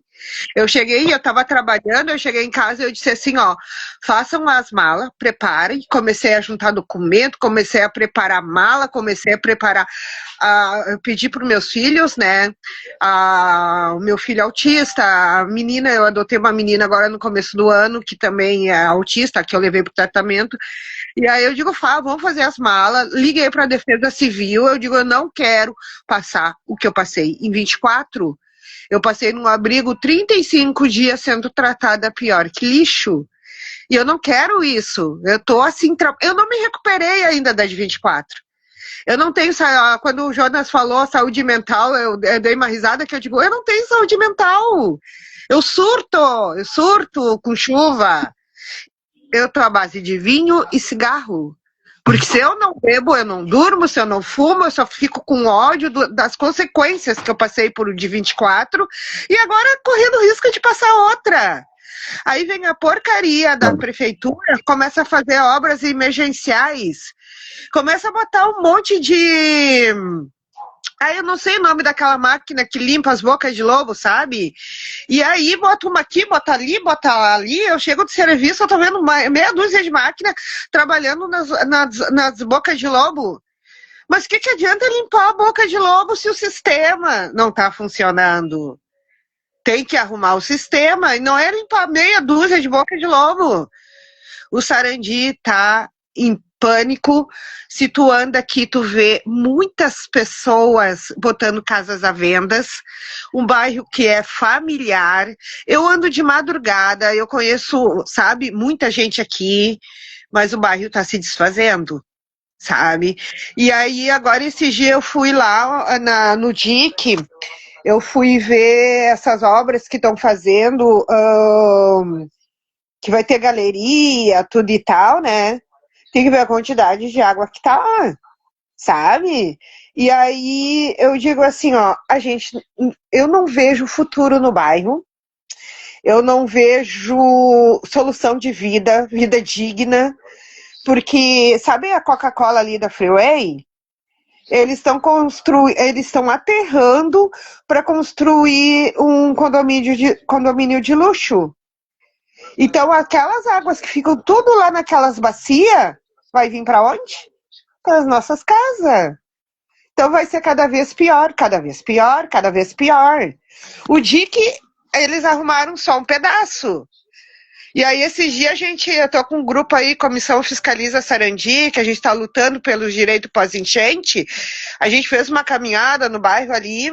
Eu estava trabalhando, eu cheguei em casa e eu disse assim, ó, façam as malas, preparem. Comecei a juntar documento, comecei a preparar mala, comecei a preparar, eu pedi para os meus filhos, né, o meu filho é autista, a menina, eu adotei uma menina agora no começo do ano, que também é autista, que eu levei para o tratamento, e aí eu digo, vamos fazer as malas, liguei para a Defesa Civil, eu digo, eu não quero passar o que eu passei em 24. Eu passei num abrigo 35 dias sendo tratada pior que lixo. E eu não quero isso. Eu tô assim, eu não me recuperei ainda das 24. Eu não tenho, quando o Jonas falou saúde mental, eu dei uma risada que eu digo, eu não tenho saúde mental. Eu surto com chuva. Eu tô à base de vinho e cigarro. Porque se eu não bebo, eu não durmo, se eu não fumo, eu só fico com ódio das consequências que eu passei por o de 24 e agora correndo risco de passar outra. Aí vem a porcaria da prefeitura, começa a fazer obras emergenciais, começa a botar um monte de... Aí eu não sei o nome daquela máquina que limpa as bocas de lobo, sabe? E aí bota uma aqui, bota ali, eu chego do serviço, eu tô vendo meia dúzia de máquinas trabalhando nas bocas de lobo. Mas o que adianta limpar a boca de lobo se o sistema não tá funcionando? Tem que arrumar o sistema e não é limpar meia dúzia de boca de lobo. O Sarandi tá em pânico. Se tu anda aqui, tu vê muitas pessoas botando casas à vendas, um bairro que é familiar. Eu ando de madrugada, eu conheço, sabe, muita gente aqui, mas o bairro está se desfazendo, sabe? E aí, agora esse dia eu fui lá no DIC, eu fui ver essas obras que estão fazendo, que vai ter galeria, tudo e tal, né? Tem que ver a quantidade de água que tá lá, sabe? E aí eu digo assim, ó, eu não vejo futuro no bairro, eu não vejo solução de vida digna, porque, sabe a Coca-Cola ali da Freeway? Eles estão aterrando para construir um condomínio de luxo. Então, aquelas águas que ficam tudo lá naquelas bacias, vai vir para onde? Para as nossas casas. Então, vai ser cada vez pior, cada vez pior, cada vez pior. O DIC, eles arrumaram só um pedaço. E aí, esses dias, eu tô com um grupo aí, Comissão Fiscaliza Sarandi, que a gente tá lutando pelos direitos pós-enchente. A gente fez uma caminhada no bairro ali.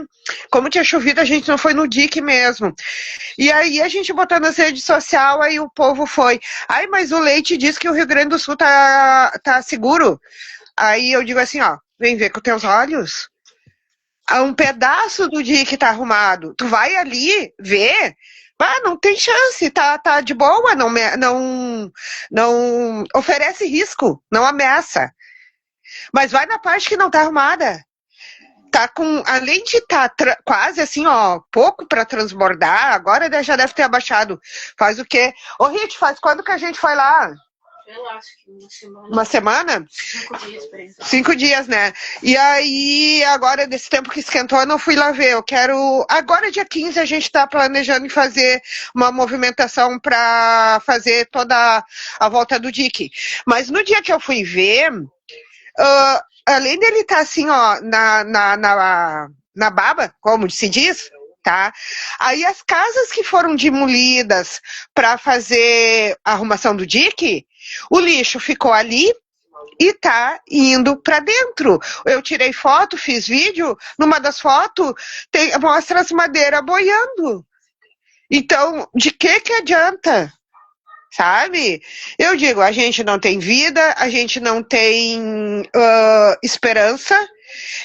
Como tinha chovido, a gente não foi no DIC mesmo. E aí, a gente botou nas redes sociais, aí o povo foi. Ai, mas o Leite diz que o Rio Grande do Sul tá seguro. Aí eu digo assim, ó, vem ver com teus olhos. Um pedaço do DIC tá arrumado. Tu vai ali ver... não tem chance, tá de boa, não oferece risco, não ameaça. Mas vai na parte que não tá arrumada. Tá além de estar quase assim, ó, pouco para transbordar, agora já deve ter abaixado. Faz o quê? Ô, Rit, faz quando que a gente foi lá? Eu acho que uma semana. Uma semana? 5 dias, por exemplo. 5 dias, né? E aí, agora, desse tempo que esquentou, eu não fui lá ver. Eu quero... Agora, dia 15, a gente tá planejando em fazer uma movimentação para fazer toda a volta do DIC. Mas no dia que eu fui ver, além dele estar assim, ó, na baba, como se diz... Tá? Aí as casas que foram demolidas para fazer a arrumação do DIC, o lixo ficou ali e tá indo para dentro. Eu tirei foto, fiz vídeo, numa das fotos mostra as madeiras boiando. Então, de que adianta? Sabe? Eu digo, a gente não tem vida, a gente não tem esperança.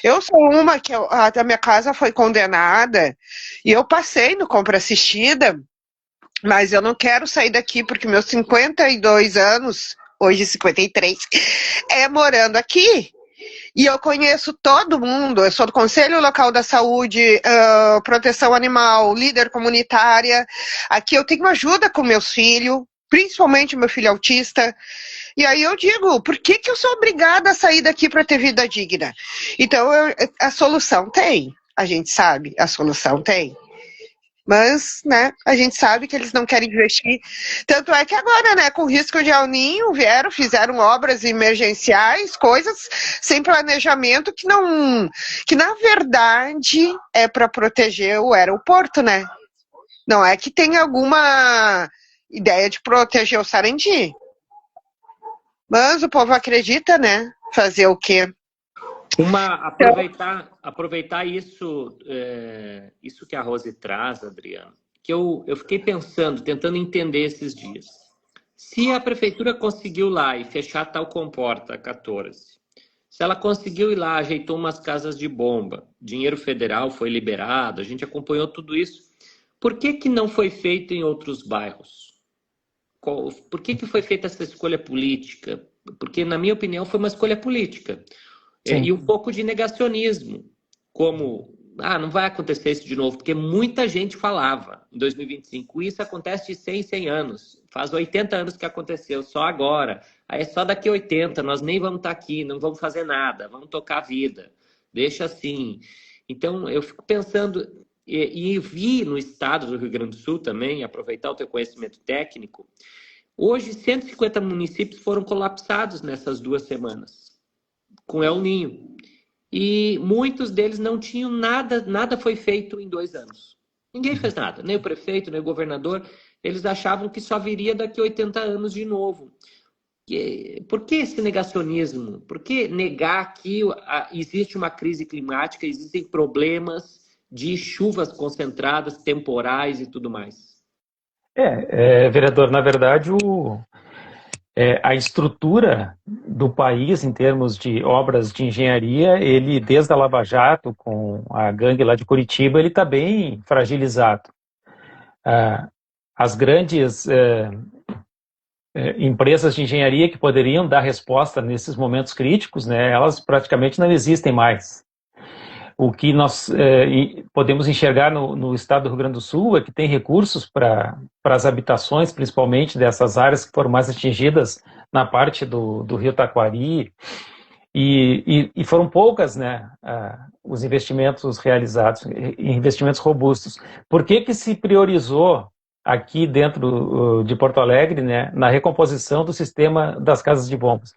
Eu sou uma que a minha casa foi condenada e eu passei no compra assistida, mas eu não quero sair daqui porque meus 52 anos, hoje 53, é morando aqui. E eu conheço todo mundo, eu sou do Conselho Local da Saúde, Proteção Animal, líder comunitária. Aqui eu tenho ajuda com meus filhos, principalmente meu filho autista. E aí eu digo, por que eu sou obrigada a sair daqui para ter vida digna? Então, a solução tem, a gente sabe, a solução tem. Mas, né, a gente sabe que eles não querem investir. Tanto é que agora, né, com risco de El Niño, fizeram obras emergenciais, coisas sem planejamento que na verdade é para proteger o aeroporto, né? Não é que tem alguma ideia de proteger o Sarandi. Mas o povo acredita, né? Fazer o quê? Aproveitar isso, isso que a Rose traz, Adriana, que eu fiquei pensando, tentando entender esses dias. Se a prefeitura conseguiu lá e fechar tal comporta 14, se ela conseguiu ir lá, ajeitou umas casas de bomba, dinheiro federal foi liberado, a gente acompanhou tudo isso, por que não foi feito em outros bairros? Por que foi feita essa escolha política? Porque, na minha opinião, foi uma escolha política. E um pouco de negacionismo, como, não vai acontecer isso de novo, porque muita gente falava em 2025, isso acontece de 100 em 100 anos, faz 80 anos que aconteceu, só agora, aí é só daqui a 80, nós nem vamos estar aqui, não vamos fazer nada, vamos tocar a vida, deixa assim. Então, eu fico pensando, e vi no estado do Rio Grande do Sul também, aproveitar o teu conhecimento técnico, hoje 150 municípios foram colapsados nessas 2 semanas, com El Niño. E muitos deles não tinham nada foi feito em 2 anos. Ninguém fez nada, nem o prefeito, nem o governador. Eles achavam que só viria daqui a 80 anos de novo. Por que esse negacionismo? Por que negar que existe uma crise climática, existem problemas de chuvas concentradas, temporais e tudo mais? Vereador, na verdade, a estrutura do país em termos de obras de engenharia, ele, desde a Lava Jato, com a gangue lá de Curitiba, ele está bem fragilizado. As grandes empresas de engenharia que poderiam dar resposta nesses momentos críticos, né, elas praticamente não existem mais. O que nós podemos enxergar no estado do Rio Grande do Sul é que tem recursos para as habitações, principalmente dessas áreas que foram mais atingidas na parte do Rio Taquari, e foram poucas, né, os investimentos realizados, investimentos robustos. Por que se priorizou aqui dentro de Porto Alegre, né, na recomposição do sistema das casas de bombas?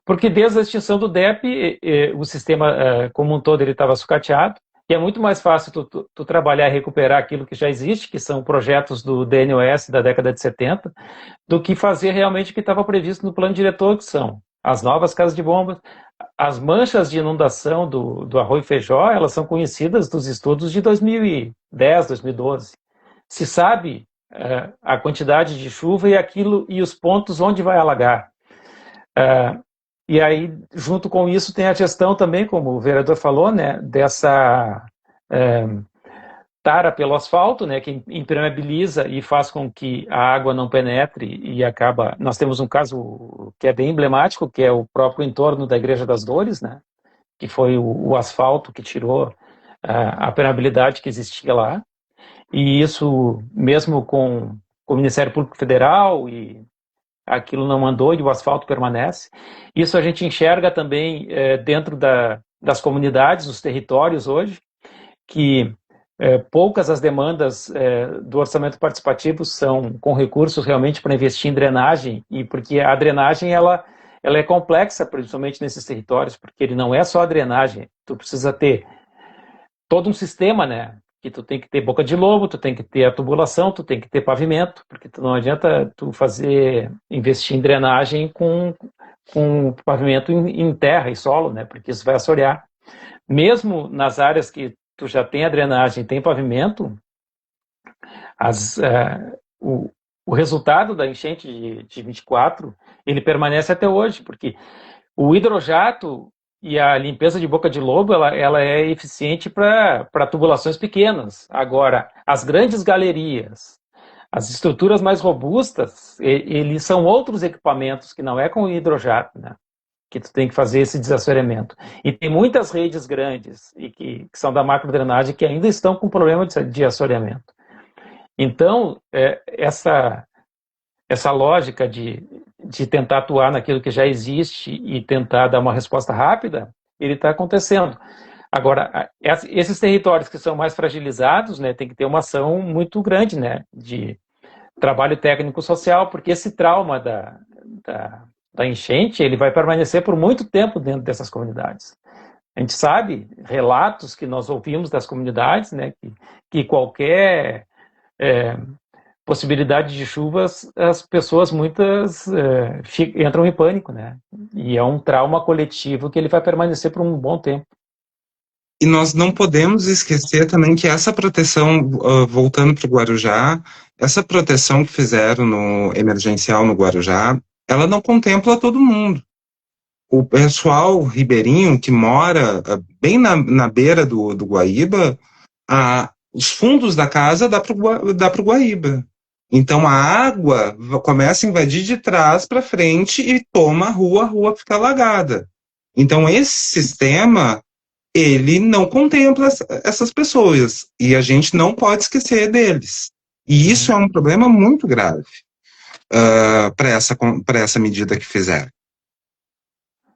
Porque desde a extinção do DEP, o sistema como um todo ele estava sucateado, e é muito mais fácil tu trabalhar e recuperar aquilo que já existe, que são projetos do DNOS da década de 70, do que fazer realmente o que estava previsto no plano diretor, que são as novas casas de bombas. As manchas de inundação do Arroio Feijó, elas são conhecidas dos estudos de 2010, 2012. Se sabe a quantidade de chuva e os pontos onde vai alagar. E aí, junto com isso, tem a gestão também, como o vereador falou, né, dessa tara pelo asfalto, né, que impermeabiliza e faz com que a água não penetre e acaba... Nós temos um caso que é bem emblemático, que é o próprio entorno da Igreja das Dores, né, que foi o asfalto que tirou a permeabilidade que existia lá. E isso, mesmo com o Ministério Público Federal e aquilo não andou e o asfalto permanece. Isso a gente enxerga também dentro das comunidades, dos territórios hoje, que poucas as demandas do orçamento participativo são com recursos realmente para investir em drenagem, e porque a drenagem ela é complexa, principalmente nesses territórios, porque ele não é só a drenagem, tu precisa ter todo um sistema, né? Que tu tem que ter boca de lobo, tu tem que ter a tubulação, tu tem que ter pavimento, porque não adianta tu investir em drenagem com pavimento em terra e solo, né? Porque isso vai assorear. Mesmo nas áreas que tu já tem a drenagem, tem pavimento, o resultado da enchente de 24, ele permanece até hoje, porque o hidrojato E a limpeza de boca de lobo, ela é eficiente para tubulações pequenas. Agora, as grandes galerias, as estruturas mais robustas, eles são outros equipamentos que não é com hidrojato, né? Que tu tem que fazer esse desassoreamento. E tem muitas redes grandes e que são da macrodrenagem que ainda estão com problema de assoreamento. Então, essa lógica de tentar atuar naquilo que já existe e tentar dar uma resposta rápida, ele está acontecendo. Agora, esses territórios que são mais fragilizados, né, tem que ter uma ação muito grande, né, de trabalho técnico-social, porque esse trauma da enchente, ele vai permanecer por muito tempo dentro dessas comunidades. A gente sabe, relatos que nós ouvimos das comunidades, né, que qualquer possibilidade de chuvas, as pessoas muitas entram em pânico, né? E é um trauma coletivo que ele vai permanecer por um bom tempo. E nós não podemos esquecer também que essa proteção, voltando para o Guarujá, essa proteção que fizeram no emergencial no Guarujá, ela não contempla todo mundo. O pessoal ribeirinho que mora bem na beira do Guaíba, os fundos da casa dá para o Guaíba. Então a água começa a invadir de trás para frente e toma a rua fica alagada. Então esse sistema, ele não contempla essas pessoas e a gente não pode esquecer deles. E isso é um problema muito grave para essa medida que fizeram.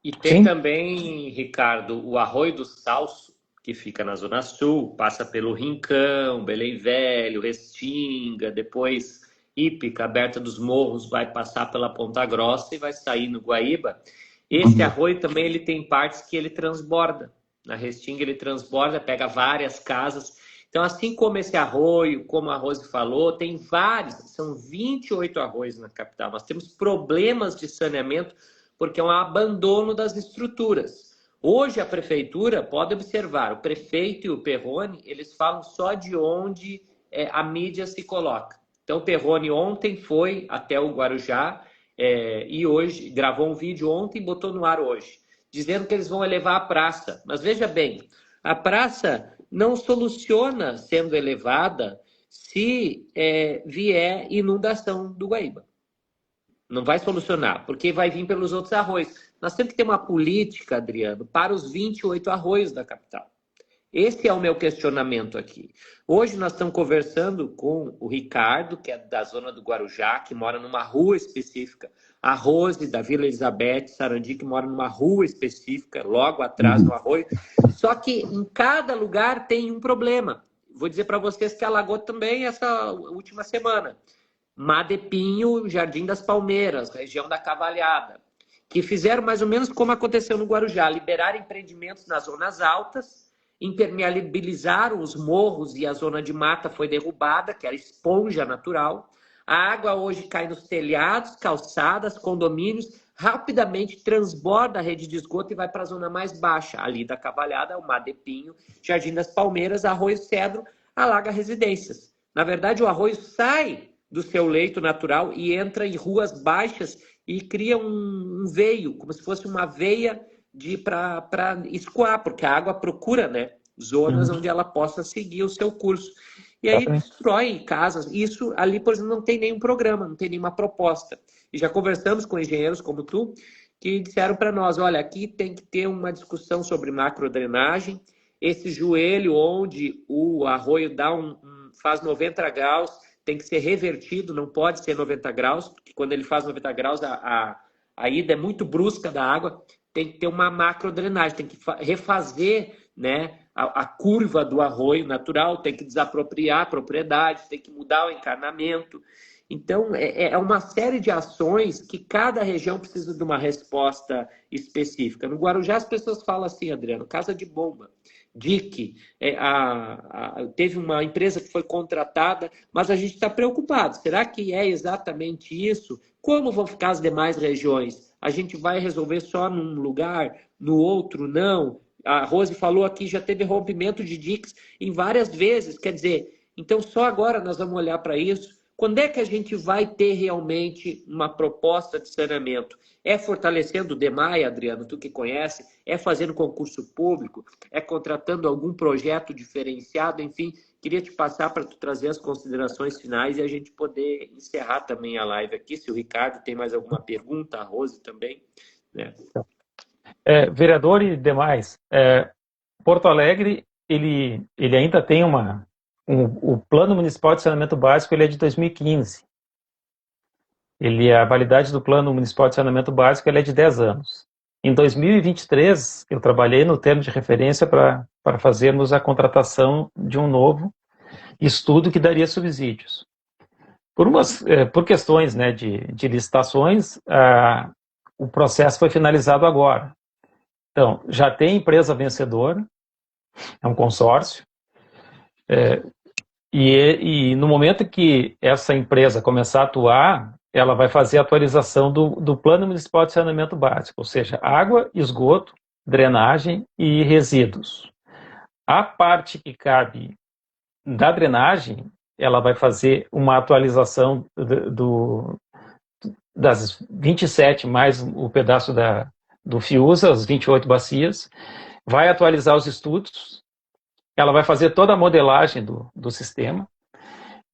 E tem também, Ricardo, o Arroio do Salso, que fica na Zona Sul, passa pelo Rincão, Belém Velho, Restinga, depois Ípica, Aberta dos Morros, vai passar pela Ponta Grossa e vai sair no Guaíba. Esse arroio também ele tem partes que ele transborda. Na Restinga ele transborda, pega várias casas. Então, assim como esse arroio, como a Rose falou, tem vários, são 28 arroios na capital. Nós temos problemas de saneamento porque é um abandono das estruturas. Hoje a prefeitura, pode observar, o prefeito e o Perrone, eles falam só de onde a mídia se coloca. Então o Perrone ontem foi até o Guarujá e hoje, gravou um vídeo ontem e botou no ar hoje, dizendo que eles vão elevar a praça. Mas veja bem, a praça não soluciona sendo elevada se vier inundação do Guaíba. Não vai solucionar, porque vai vir pelos outros arroios. Nós temos que ter uma política, Adriano, para os 28 arroios da capital. Esse é o meu questionamento aqui. Hoje nós estamos conversando com o Ricardo, que é da zona do Guarujá, que mora numa rua específica. A Rose, da Vila Elizabeth, Sarandi, que mora numa rua específica, logo atrás do arroio. Só que em cada lugar tem um problema. Vou dizer para vocês que alagou também essa última semana. Madepinho, Jardim das Palmeiras, região da Cavalhada, que fizeram mais ou menos como aconteceu no Guarujá, liberaram empreendimentos nas zonas altas, impermeabilizaram os morros e a zona de mata foi derrubada, que era esponja natural. A água hoje cai nos telhados, calçadas, condomínios, rapidamente transborda a rede de esgoto e vai para a zona mais baixa, ali da Cavalhada, o Madepinho, Jardim das Palmeiras, Arroio Cedro, alaga residências. Na verdade, o arroio sai do seu leito natural e entra em ruas baixas e cria um veio, como se fosse uma veia para escoar, porque a água procura, né, zonas onde ela possa seguir o seu curso. E aí destrói casas. Isso ali, por exemplo, não tem nenhum programa, não tem nenhuma proposta. E já conversamos com engenheiros como tu, que disseram para nós, olha, aqui tem que ter uma discussão sobre macrodrenagem, esse joelho onde o arroio dá faz 90 graus, tem que ser revertido, não pode ser 90 graus, porque quando ele faz 90 graus, a ida é muito brusca da água, tem que ter uma macrodrenagem, tem que refazer, né, a curva do arroio natural, tem que desapropriar a propriedade, tem que mudar o encanamento. Então, é uma série de ações que cada região precisa de uma resposta específica. No Guarujá, as pessoas falam assim, Adriano, casa de bomba. DIC, teve uma empresa que foi contratada, mas a gente está preocupado. Será que é exatamente isso? Como vão ficar as demais regiões? A gente vai resolver só num lugar, no outro não? A Rose falou aqui, já teve rompimento de DICs em várias vezes. Quer dizer, então só agora nós vamos olhar para isso, Quando é que a gente vai ter realmente uma proposta de saneamento? É fortalecendo o DEMAI, Adriano, tu que conhece? É fazendo concurso público? É contratando algum projeto diferenciado? Enfim, queria te passar para tu trazer as considerações finais e a gente poder encerrar também a live aqui. Se o Ricardo tem mais alguma pergunta, a Rose também, né? Vereador e demais, Porto Alegre, ele ainda tem o Plano Municipal de Saneamento Básico, ele é de 2015. A validade do Plano Municipal de Saneamento Básico ele é de 10 anos. Em 2023, eu trabalhei no termo de referência para fazermos a contratação de um novo estudo que daria subsídios. Por questões, né, de licitações, o processo foi finalizado agora. Então, já tem empresa vencedora, é um consórcio, e no momento que essa empresa começar a atuar, ela vai fazer a atualização do Plano Municipal de Saneamento Básico, ou seja, água, esgoto, drenagem e resíduos. A parte que cabe da drenagem, ela vai fazer uma atualização das 27 mais o pedaço do FIUSA, as 28 bacias, vai atualizar os estudos, ela vai fazer toda a modelagem do sistema,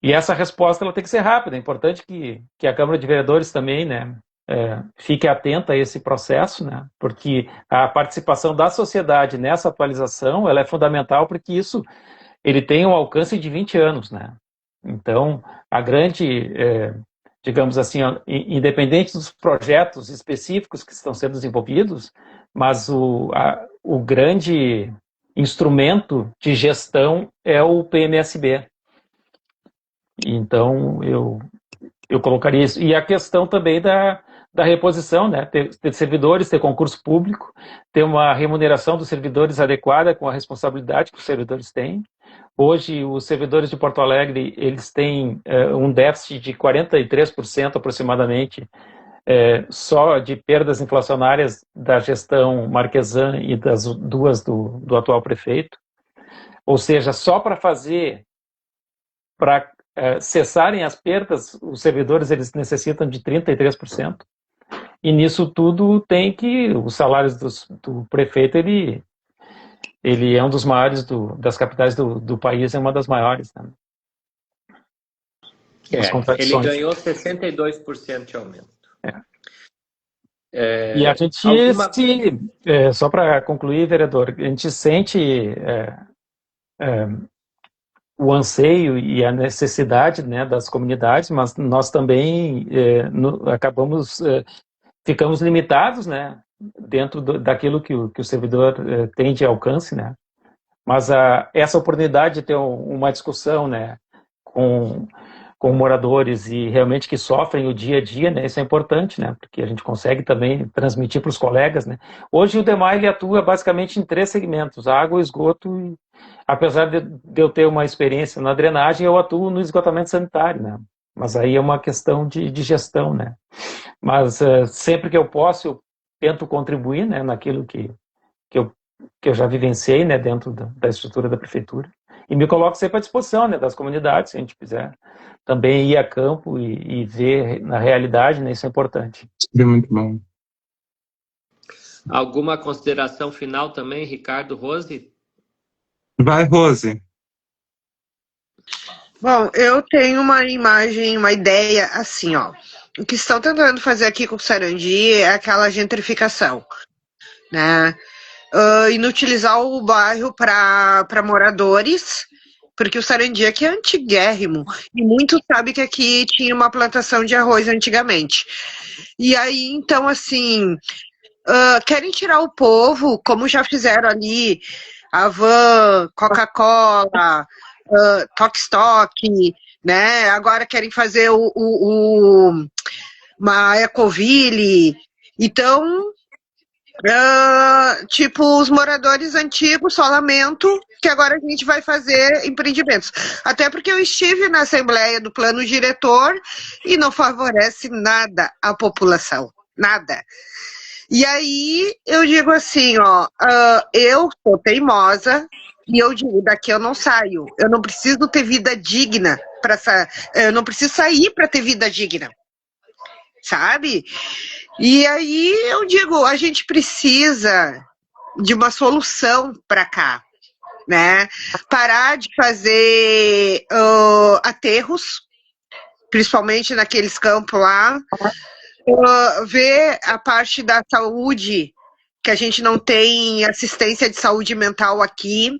e essa resposta ela tem que ser rápida. É importante que a Câmara de Vereadores também, né, fique atenta a esse processo, né, porque a participação da sociedade nessa atualização ela é fundamental, porque ele tem um alcance de 20 anos. Né? Então, a grande, digamos assim, independente dos projetos específicos que estão sendo desenvolvidos, mas o grande instrumento de gestão é o PMSB. Então, eu colocaria isso. E a questão também da reposição, né? Ter servidores, ter concurso público, ter uma remuneração dos servidores adequada com a responsabilidade que os servidores têm. Hoje, os servidores de Porto Alegre, eles têm um déficit de 43% aproximadamente, só de perdas inflacionárias da gestão Marquesan e das duas do atual prefeito. Ou seja, só para cessarem as perdas, os servidores eles necessitam de 33%. E nisso tudo tem que os salários do prefeito, ele é um dos maiores das capitais do país, é uma das maiores. Né? Ele ganhou 62% de aumento. E a gente, só para concluir, vereador, a gente sente o anseio e a necessidade, né, das comunidades, mas nós também ficamos limitados, né, dentro daquilo que o servidor tem de alcance, né, mas essa oportunidade de ter uma discussão, né, com moradores e realmente que sofrem o dia a dia, né, isso é importante, né, porque a gente consegue também transmitir para os colegas, né. Hoje o DEMAI ele atua basicamente em 3 segmentos: água, esgoto. Apesar de eu ter uma experiência na drenagem, eu atuo no esgotamento sanitário, né? Mas aí é uma questão de gestão, né? Mas sempre que eu posso, eu tento contribuir, né, naquilo que eu já vivenciei, né, dentro da estrutura da prefeitura. E me coloco sempre à disposição, né, das comunidades, se a gente quiser também ir a campo e ver na realidade, né, isso é importante. É muito bom. Alguma consideração final também, Ricardo, Rose? Vai, Rose. Bom, eu tenho uma imagem, uma ideia assim, ó. O que estão tentando fazer aqui com o Sarandi é aquela gentrificação, né? Inutilizar o bairro para moradores, porque o Sarandi aqui é antiguérrimo, e muitos sabem que aqui tinha uma plantação de arroz antigamente. E aí, então, assim, querem tirar o povo, como já fizeram ali, Havan, Coca-Cola, Tok-Tok, né? Agora querem fazer uma Ecoville. Então, tipo, os moradores antigos, só lamento que agora a gente vai fazer empreendimentos. Até porque eu estive na Assembleia do Plano Diretor e não favorece nada a população. Nada. E aí, eu digo assim, ó, eu sou teimosa e eu digo, daqui eu não saio. Eu não preciso ter vida digna eu não preciso sair para ter vida digna, sabe? E aí eu digo, a gente precisa de uma solução para cá, né? Parar de fazer aterros, principalmente naqueles campos lá, ver a parte da saúde, que a gente não tem assistência de saúde mental aqui,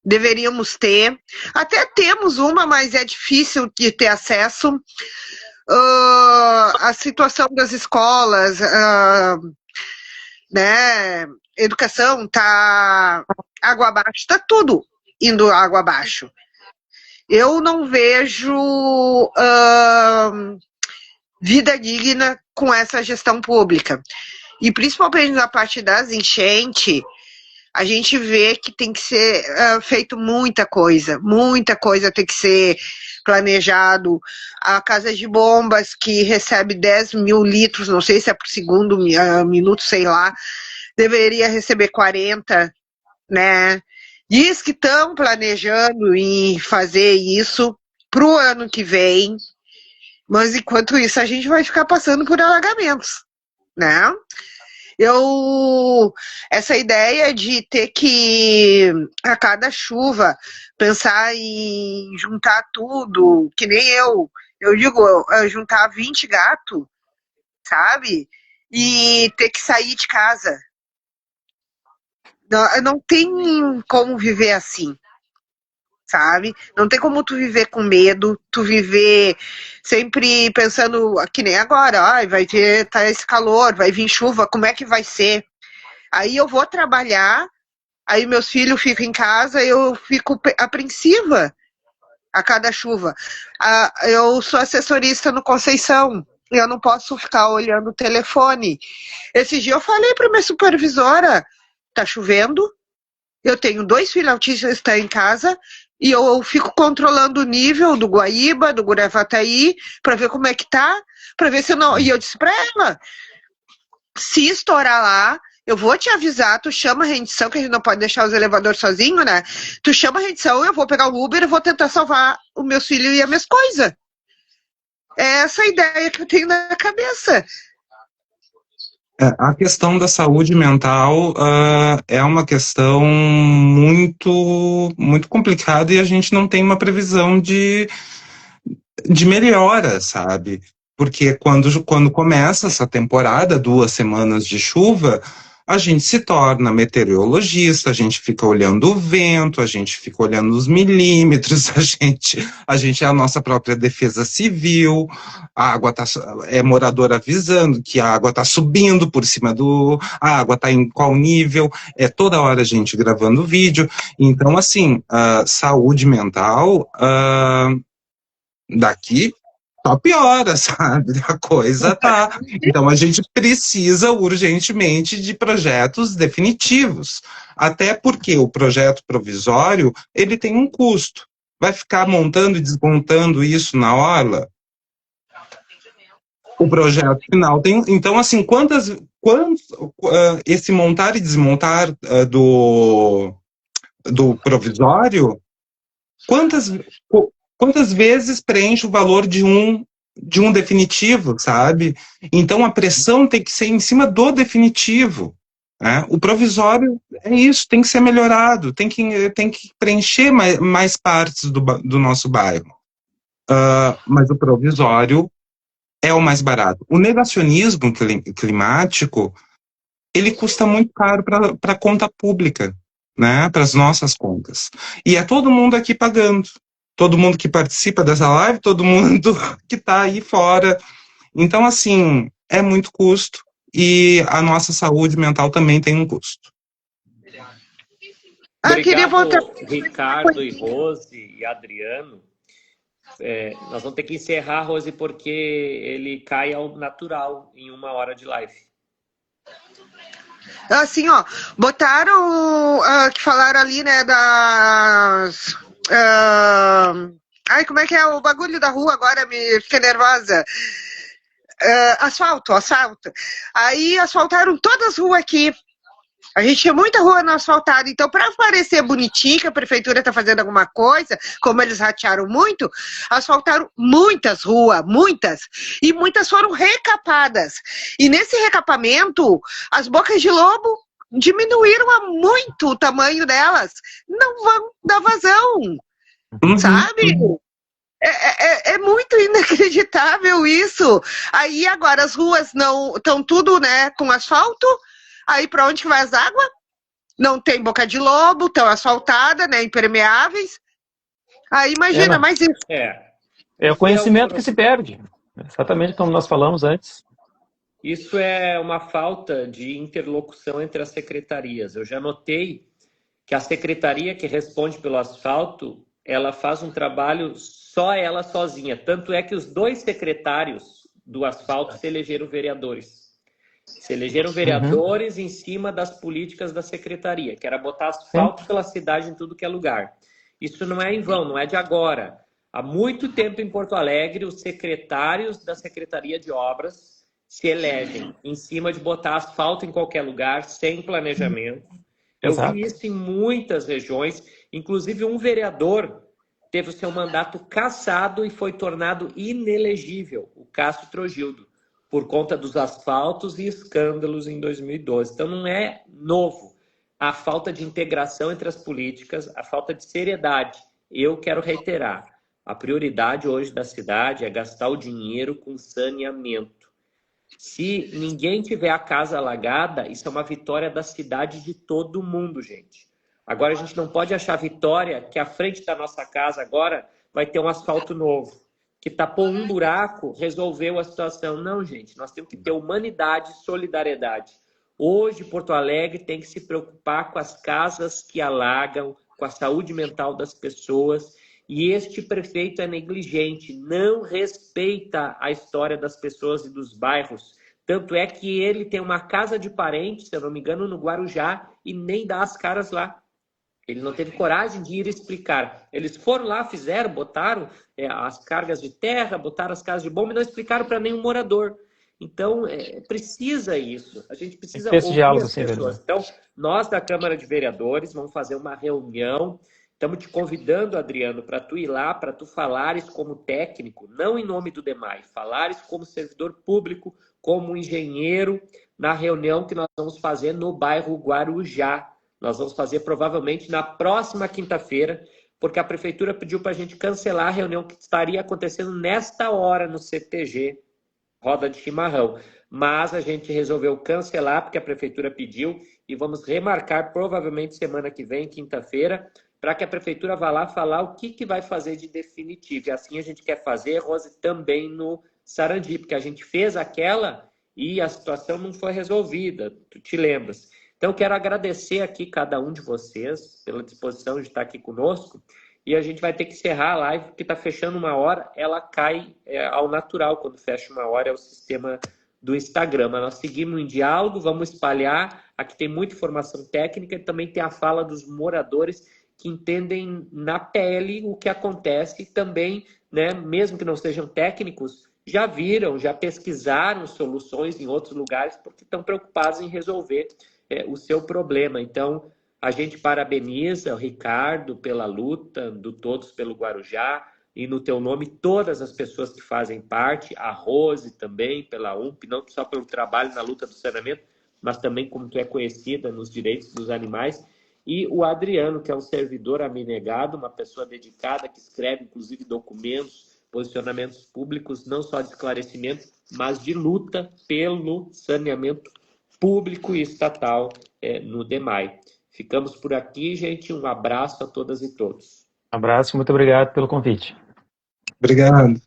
deveríamos ter. Até temos uma, mas é difícil de ter acesso. A situação das escolas, né? Educação tá água abaixo, tá tudo indo água abaixo. Eu não vejo vida digna com essa gestão pública. E principalmente na parte das enchentes, a gente vê que tem que ser feito muita coisa tem que ser planejado. A casa de bombas, que recebe 10 mil litros, não sei se é por segundo minuto, sei lá, deveria receber 40, né? Diz que estão planejando em fazer isso para o ano que vem, mas enquanto isso a gente vai ficar passando por alagamentos, né? Essa ideia de ter que, a cada chuva, pensar em juntar tudo, que nem eu digo, juntar 20 gatos, sabe? E ter que sair de casa. Não tem como viver assim, sabe? Não tem como tu viver com medo, tu viver sempre pensando, que nem agora, vai ter esse calor, vai vir chuva, como é que vai ser? Aí eu vou trabalhar, aí meus filhos ficam em casa, eu fico apreensiva a cada chuva. Eu sou assessorista no Conceição, eu não posso ficar olhando o telefone. Esse dia eu falei para minha supervisora, tá chovendo, eu tenho 2 filhos autistas em casa, e eu fico controlando o nível do Guaíba, do Gravataí, para ver como é que tá, para ver se eu não... E eu disse para ela, se estourar lá, eu vou te avisar, tu chama a rendição, que a gente não pode deixar os elevadores sozinhos, né? Tu chama a rendição, eu vou pegar o Uber e vou tentar salvar os meus filhos e as minhas coisas. É essa a ideia que eu tenho na cabeça. A questão da saúde mental é uma questão muito, muito complicada e a gente não tem uma previsão de melhora, sabe? Porque quando começa essa temporada, 2 semanas de chuva, a gente se torna meteorologista, a gente fica olhando o vento, a gente fica olhando os milímetros, a gente é a nossa própria defesa civil, a água é morador avisando que a água está subindo por cima a água está em qual nível, toda hora a gente gravando vídeo. Então, assim, saúde mental daqui só piora, sabe? A coisa tá. Então a gente precisa urgentemente de projetos definitivos. Até porque o projeto provisório, ele tem um custo. Vai ficar montando e desmontando isso na orla? O projeto final tem. Então, assim, quantos esse montar e desmontar do provisório, quantas vezes preenche o valor de um definitivo, sabe? Então a pressão tem que ser em cima do definitivo. Né? O provisório é isso, tem que ser melhorado, tem que preencher mais partes do nosso bairro. Mas o provisório é o mais barato. O negacionismo climático, ele custa muito caro para a conta pública, né? Para as nossas contas. E é todo mundo aqui pagando. Todo mundo que participa dessa live, todo mundo que está aí fora. Então, assim, é muito custo e a nossa saúde mental também tem um custo. Obrigado, Ricardo e Rose e Adriano. Nós vamos ter que encerrar, Rose, porque ele cai ao natural em 1 hora de live. Assim, ó, botaram, que falaram ali, né, das... como é que é o bagulho da rua agora? Me fiquei nervosa. Asfalto. Aí asfaltaram todas as ruas aqui. A gente tinha muita rua não asfaltada, então para parecer bonitinho que a prefeitura está fazendo alguma coisa, como eles ratearam muito, asfaltaram muitas ruas, muitas, e muitas foram recapadas. E nesse recapamento, as bocas de lobo diminuíram a muito o tamanho delas, não vão dar vazão, sabe? É muito inacreditável isso. Aí agora as ruas não estão tudo, né, com asfalto. Aí para onde que vai as águas? Não tem boca de lobo, estão asfaltadas, né, impermeáveis. Aí imagina, mais isso. É o conhecimento que se perde. Exatamente como nós falamos antes. Isso é uma falta de interlocução entre as secretarias. Eu já notei que a secretaria que responde pelo asfalto, ela faz um trabalho só ela sozinha. Tanto é que os 2 secretários do asfalto se elegeram vereadores. Se elegeram vereadores em cima das políticas da secretaria, que era botar asfalto pela cidade em tudo que é lugar. Isso não é em vão, não é de agora. Há muito tempo em Porto Alegre, os secretários da Secretaria de Obras se elegem em cima de botar asfalto em qualquer lugar, sem planejamento. Eu vi isso em muitas regiões, inclusive um vereador teve o seu mandato cassado e foi tornado inelegível, o Cássio Trogildo, por conta dos asfaltos e escândalos em 2012. Então não é novo a falta de integração entre as políticas, a falta de seriedade. Eu quero reiterar, a prioridade hoje da cidade é gastar o dinheiro com saneamento. Se ninguém tiver a casa alagada, isso é uma vitória da cidade de todo mundo, gente. Agora a gente não pode achar vitória que a frente da nossa casa agora vai ter um asfalto novo, que tapou um buraco, resolveu a situação. Não, gente, nós temos que ter humanidade e solidariedade. Hoje, Porto Alegre tem que se preocupar com as casas que alagam, com a saúde mental das pessoas. E este prefeito é negligente, não respeita a história das pessoas e dos bairros. Tanto é que ele tem uma casa de parentes, se eu não me engano, no Guarujá, e nem dá as caras lá. Ele não teve coragem de ir explicar. Eles foram lá, fizeram, botaram as cargas de terra, botaram as casas de bomba e não explicaram para nenhum morador. Então, precisa isso. A gente precisa ouvir as pessoas. Então, nós da Câmara de Vereadores vamos fazer uma reunião. Estamos te convidando, Adriano, para tu ir lá, para tu falares como técnico, não em nome do DEMAI, falares como servidor público, como engenheiro, na reunião que nós vamos fazer no bairro Guarujá. Nós vamos fazer provavelmente na próxima quinta-feira, porque a prefeitura pediu para a gente cancelar a reunião que estaria acontecendo nesta hora no CTG, Roda de Chimarrão. Mas a gente resolveu cancelar, porque a prefeitura pediu, e vamos remarcar provavelmente semana que vem, quinta-feira, para que a prefeitura vá lá falar o que vai fazer de definitivo. E assim a gente quer fazer, Rose, também no Sarandi, porque a gente fez aquela e a situação não foi resolvida, tu te lembras. Então, quero agradecer aqui cada um de vocês pela disposição de estar aqui conosco. E a gente vai ter que encerrar a live, porque está fechando 1 hora, ela cai ao natural quando fecha 1 hora, é o sistema do Instagram. Mas nós seguimos em diálogo, vamos espalhar. Aqui tem muita informação técnica e também tem a fala dos moradores que entendem na pele o que acontece e também, né, mesmo que não sejam técnicos, já viram, já pesquisaram soluções em outros lugares porque estão preocupados em resolver o seu problema. Então, a gente parabeniza o Ricardo pela luta, do Todos pelo Guarujá, e no teu nome todas as pessoas que fazem parte, a Rose também, pela UMP, não só pelo trabalho na luta do saneamento, mas também como tu é conhecida nos direitos dos animais, e o Adriano, que é um servidor abnegado, uma pessoa dedicada, que escreve, inclusive, documentos, posicionamentos públicos, não só de esclarecimento, mas de luta pelo saneamento público e estatal no DEMAI. Ficamos por aqui, gente. Um abraço a todas e todos. Um abraço, muito obrigado pelo convite. Obrigado.